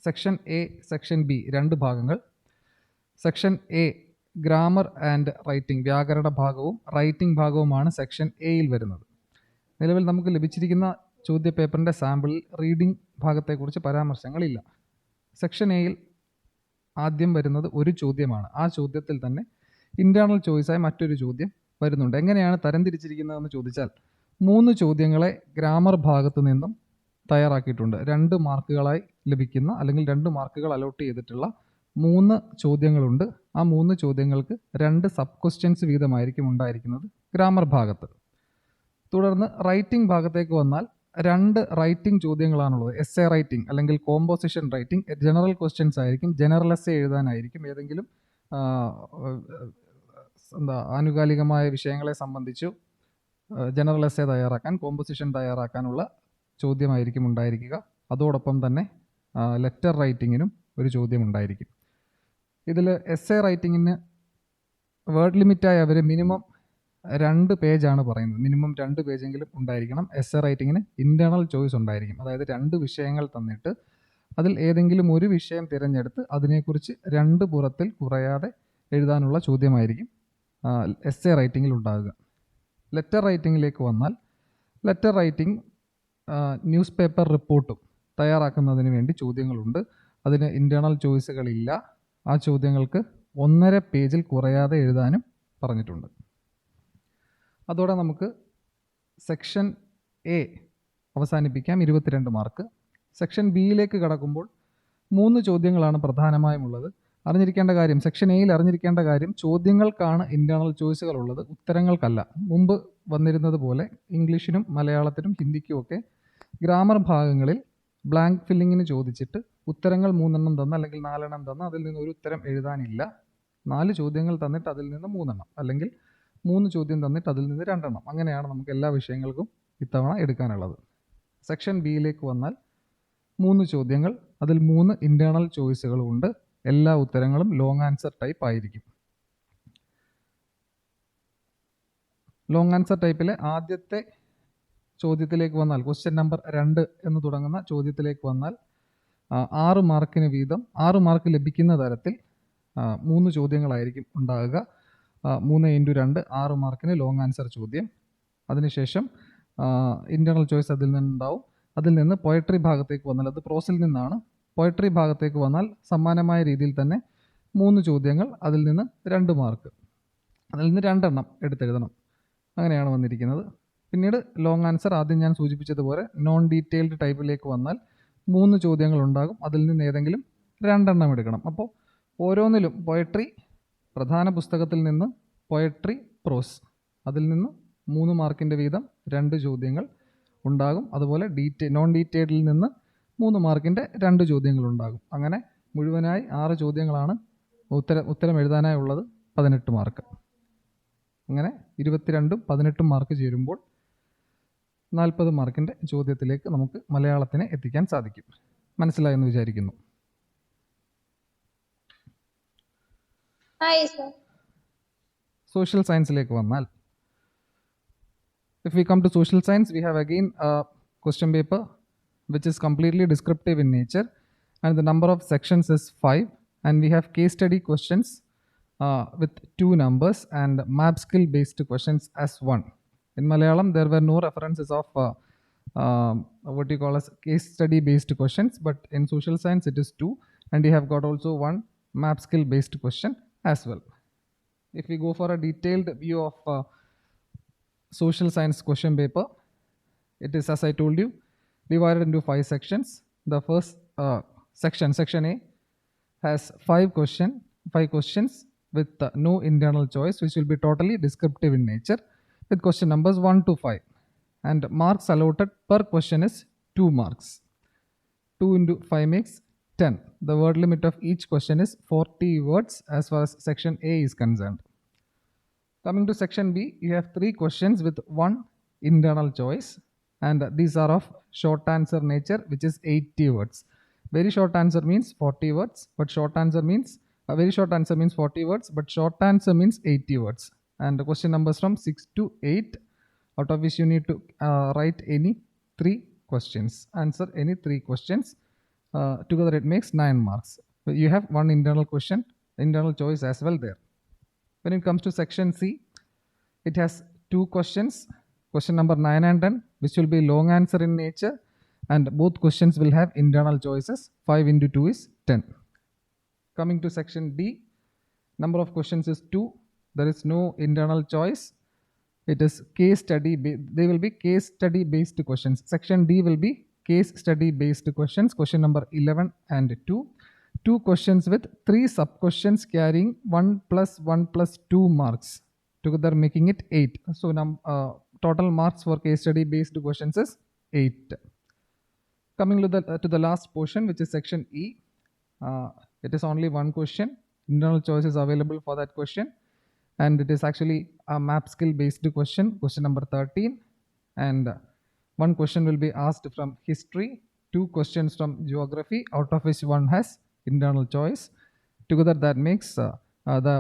സെക്ഷൻ എ, സെക്ഷൻ ബി 2 ഭാഗങ്ങൾ. Section A grammar and writing, വ്യാകരണ ഭാഗവും റൈറ്റിംഗ് ഭാഗവുമാണ് സെക്ഷൻ എയിൽ വരുന്നത്. നിലവിൽ നമുക്ക് ലഭിച്ചിരിക്കുന്ന ചോദ്യപേപ്പറിൻ്റെ സാമ്പിളിൽ റീഡിംഗ് ഭാഗത്തെക്കുറിച്ച് പരാമർശങ്ങളില്ല. സെക്ഷൻ എയിൽ ആദ്യം വരുന്നത് ഒരു ചോദ്യമാണ്. ആ ചോദ്യത്തിൽ തന്നെ ഇൻറ്റേർണൽ ചോയ്സായി മറ്റൊരു ചോദ്യം വരുന്നുണ്ട്. എങ്ങനെയാണ് തരംതിരിച്ചിരിക്കുന്നതെന്ന് ചോദിച്ചാൽ, 3 ചോദ്യങ്ങളെ ഗ്രാമർ ഭാഗത്ത് നിന്നും തയ്യാറാക്കിയിട്ടുണ്ട്. 2 മാർക്കുകളായി ലഭിക്കുന്ന, അല്ലെങ്കിൽ 2 മാർക്കുകൾ അലോട്ട് ചെയ്തിട്ടുള്ള 3 ചോദ്യങ്ങളുണ്ട്. ആ 3 ചോദ്യങ്ങൾക്ക് 2 സബ് ക്വസ്റ്റ്യൻസ് വീതമായിരിക്കും ഉണ്ടായിരിക്കുന്നത് ഗ്രാമർ ഭാഗത്ത്. തുടർന്ന് റൈറ്റിംഗ് ഭാഗത്തേക്ക് വന്നാൽ 2 റൈറ്റിംഗ് ചോദ്യങ്ങളാണുള്ളത്. എസ്സേ റൈറ്റിംഗ് അല്ലെങ്കിൽ കോമ്പോസിഷൻ റൈറ്റിംഗ്. ജനറൽ ക്വസ്റ്റ്യൻസ് ആയിരിക്കും, ജനറൽ എസ്സേ എഴുതാനായിരിക്കും. ഏതെങ്കിലും ആനുകാലികമായ വിഷയങ്ങളെ സംബന്ധിച്ചു ജനറൽ എസ്സേ തയ്യാറാക്കാൻ, കോമ്പോസിഷൻ തയ്യാറാക്കാനുള്ള ചോദ്യമായിരിക്കും ഉണ്ടായിരിക്കുക. അതോടൊപ്പം തന്നെ ലെറ്റർ റൈറ്റിങ്ങിനും ഒരു ചോദ്യം ഉണ്ടായിരിക്കും. ഇതിൽ എസ്സേ റൈറ്റിങ്ങിന് വേർഡ് ലിമിറ്റായി അവർ മിനിമം 2 പേജാണ് പറയുന്നത്. മിനിമം 2 പേജെങ്കിലും ഉണ്ടായിരിക്കണം. എസ്സേ റൈറ്റിങ്ങിന് ഇൻറ്റേർണൽ ചോയ്സ് ഉണ്ടായിരിക്കും. അതായത് 2 വിഷയങ്ങൾ തന്നിട്ട് അതിൽ ഏതെങ്കിലും ഒരു വിഷയം തിരഞ്ഞെടുത്ത് അതിനെക്കുറിച്ച് 2 പുറത്തിൽ കുറയാതെ എഴുതാനുള്ള ചോദ്യമായിരിക്കും എസ്സേ റൈറ്റിങ്ങിൽ ഉണ്ടാകുക. ലെറ്റർ റൈറ്റിങ്ങിലേക്ക് വന്നാൽ, ലെറ്റർ റൈറ്റിംഗ് ന്യൂസ് പേപ്പർ റിപ്പോർട്ടും തയ്യാറാക്കുന്നതിന് വേണ്ടി ചോദ്യങ്ങളുണ്ട്. അതിന് ഇൻറ്റേർണൽ ചോയ്സുകളില്ല. ആ ചോദ്യങ്ങൾക്ക് 1.5 പേജിൽ കുറയാതെ എഴുതാനും പറഞ്ഞിട്ടുണ്ട്. അതോടെ നമുക്ക് സെക്ഷൻ എ അവസാനിപ്പിക്കാം, 22 മാർക്ക്. സെക്ഷൻ ബിയിലേക്ക് കടക്കുമ്പോൾ 3 ചോദ്യങ്ങളാണ് പ്രധാനമായും ഉള്ളത്. അറിഞ്ഞിരിക്കേണ്ട കാര്യം, സെക്ഷൻ എയിൽ അറിഞ്ഞിരിക്കേണ്ട കാര്യം, ചോദ്യങ്ങൾക്കാണ് ഇൻറ്റേർണൽ ചോയ്സുകൾ ഉള്ളത്, ഉത്തരങ്ങൾക്കല്ല. മുമ്പ് വന്നിരുന്നത് പോലെ ഇംഗ്ലീഷിനും മലയാളത്തിനും ഹിന്ദിക്കുമൊക്കെ ഗ്രാമർ ഭാഗങ്ങളിൽ ബ്ലാങ്ക് ഫില്ലിങ്ങിന് ചോദിച്ചിട്ട് ഉത്തരങ്ങൾ 3 എണ്ണം തന്ന് അല്ലെങ്കിൽ 4 എണ്ണം തന്ന് അതിൽ നിന്ന് ഒരു ഉത്തരം എഴുതാനില്ല. 4 ചോദ്യങ്ങൾ തന്നിട്ട് അതിൽ നിന്ന് 3 എണ്ണം, അല്ലെങ്കിൽ 3 ചോദ്യം തന്നിട്ട് അതിൽ നിന്ന് 2 എണ്ണം. അങ്ങനെയാണ് നമുക്ക് എല്ലാ വിഷയങ്ങൾക്കും ഇത്തവണ എടുക്കാനുള്ളത്. സെക്ഷൻ ബിയിലേക്ക് വന്നാൽ 3 ചോദ്യങ്ങൾ, അതിൽ 3 ഇൻറ്റേർണൽ ചോയ്സുകളും ഉണ്ട്. എല്ലാ ഉത്തരങ്ങളും ലോങ് ആൻസർ ടൈപ്പ് ആയിരിക്കും. ലോങ് ആൻസർ ടൈപ്പിലെ ആദ്യത്തെ ചോദ്യത്തിലേക്ക് വന്നാൽ, ക്വസ്റ്റ്യൻ നമ്പർ 2 എന്ന് തുടങ്ങുന്ന ചോദ്യത്തിലേക്ക് വന്നാൽ 6 മാർക്കിന് വീതം 6 മാർക്ക് ലഭിക്കുന്ന തരത്തിൽ 3 ചോദ്യങ്ങളായിരിക്കും ഉണ്ടാകുക. 3 × 2 6 മാർക്കിന് ലോങ് ആൻസർ ചോദ്യം. അതിനുശേഷം ഇൻറ്റേർണൽ ചോയ്സ് അതിൽ നിന്നുണ്ടാവും. അതിൽ നിന്ന് പോയട്രി ഭാഗത്തേക്ക് വന്നാൽ, അത് പ്രോസിൽ നിന്നാണ്. പോയട്രി ഭാഗത്തേക്ക് വന്നാൽ സമാനമായ രീതിയിൽ തന്നെ 3 ചോദ്യങ്ങൾ, അതിൽ നിന്ന് 2 മാർക്ക്, അതിൽ നിന്ന് 2 എണ്ണം എടുത്തെഴുതണം. അങ്ങനെയാണ് വന്നിരിക്കുന്നത്. പിന്നീട് ലോങ് ആൻസർ ആദ്യം ഞാൻ സൂചിപ്പിച്ചതുപോലെ നോൺ ഡീറ്റെയിൽഡ് ടൈപ്പിലേക്ക് വന്നാൽ 3 ചോദ്യങ്ങൾ ഉണ്ടാകും. അതിൽ നിന്ന് ഏതെങ്കിലും 2 എണ്ണം എടുക്കണം. അപ്പോൾ ഓരോന്നിലും പോയട്രി, പ്രധാന പുസ്തകത്തിൽ നിന്ന് പോയട്രി, പ്രോസ്, അതിൽ നിന്ന് 3 മാർക്കിൻ്റെ വീതം 2 ചോദ്യങ്ങൾ ഉണ്ടാകും. അതുപോലെ നോൺ ഡീറ്റെയിൽഡിൽ നിന്ന് 3 മാർക്കിൻ്റെ 2 ചോദ്യങ്ങൾ ഉണ്ടാകും. അങ്ങനെ മുഴുവനായി 6 ചോദ്യങ്ങളാണ് ഉത്തരം എഴുതാനായുള്ളത്. 18 മാർക്ക്. അങ്ങനെ 22ഉം 18ഉം മാർക്ക് ചേരുമ്പോൾ 40 മാർക്കിൻ്റെ ചോദ്യത്തിലേക്ക് നമുക്ക് മലയാളത്തിനെ എത്തിക്കാൻ സാധിക്കും. മനസ്സിലായെന്ന് വിചാരിക്കുന്നു. സോഷ്യൽ സയൻസിലേക്ക് വന്നാൽ, if we come to social science, we have again a question paper which is completely descriptive in nature, and the number of sections is 5, and we have case study questions with 2 numbers and map skill based questions as 1. In Malayalam, there were no references of what you call as case study based questions, but in social science it is 2, and you have got also 1 map skill based question as well. If we go for a detailed view of social science question paper, it is, as I told you, divided into 5 sections. The first section A, has 5 questions with no internal choice, which will be totally descriptive in nature, with question numbers 1 to 5, and marks allotted per question is 2 marks. 2 into 5 makes 10. The word limit of each question is 40 words as far as section A is concerned. Coming to section B, you have 3 questions with 1 internal choice, and these are of short answer nature, which is 80 words. Very short answer means 40 words, but short answer means very short answer means 40 words, but short answer means 80 words. And the question numbers from 6 to 8, out of which you need to write any 3 questions, answer any 3 questions. Together it makes 9 marks. You have 1 internal choice as well there. When it comes to section C, it has 2 questions, question number 9 and 10, which will be long answer in nature, and both questions will have internal choices. 5 into 2 is 10. Coming to section D, number of questions is 2. There is no internal choice. It is case study. They will be case study based questions. Section D will be case study based questions. Question number 11 and 2. 2 questions with 3 sub questions carrying 1 plus 1 plus 2 marks, together making it 8. So total marks for case study based questions is 8. Coming to the last portion, which is section E, it is only 1 question. Internal choice is available for that question, and it is actually a map skill based question, question number 13, and 1 question will be asked from history, 2 questions from geography, out of which 1 has internal choice. Together that makes the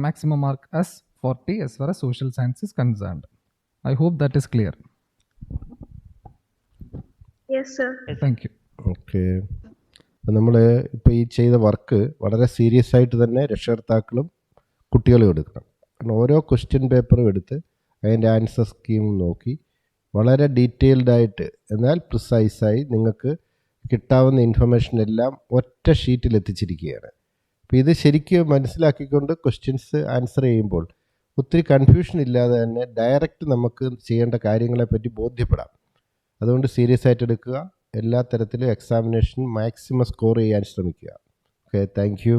maximum mark as 40 as far as social science is concerned. I hope that is clear. Yes, sir. Thank you. Okay. അപ്പം നമ്മൾ ഇപ്പോൾ ഈ ചെയ്ത work വളരെ serious ആയിട്ട് തന്നെ രക്ഷകർത്താക്കളും കുട്ടികളും എടുക്കണം. കാരണം ഓരോ ക്വസ്റ്റ്യൻ പേപ്പറും എടുത്ത് അതിൻ്റെ ആൻസർ സ്കീം നോക്കി വളരെ ഡീറ്റെയിൽഡായിട്ട് എന്നാൽ പ്രിസൈസായി നിങ്ങൾക്ക് കിട്ടാവുന്ന ഇൻഫർമേഷൻ എല്ലാം ഒറ്റ ഷീറ്റിൽ എത്തിച്ചിരിക്കുകയാണ്. അപ്പോൾ ഇത് ശരിക്കും മനസ്സിലാക്കിക്കൊണ്ട് ക്വസ്റ്റ്യൻസ് ആൻസർ ചെയ്യുമ്പോൾ ഒത്തിരി കൺഫ്യൂഷൻ ഇല്ലാതെ തന്നെ ഡയറക്റ്റ് നമുക്ക് ചെയ്യേണ്ട കാര്യങ്ങളെപ്പറ്റി ബോധ്യപ്പെടാം. അതുകൊണ്ട് സീരിയസ് ആയിട്ട് എടുക്കുക. എല്ലാ തരത്തിലും എക്സാമിനേഷൻ മാക്സിമം സ്കോർ ചെയ്യാൻ ശ്രമിക്കുക. Okay, thank you.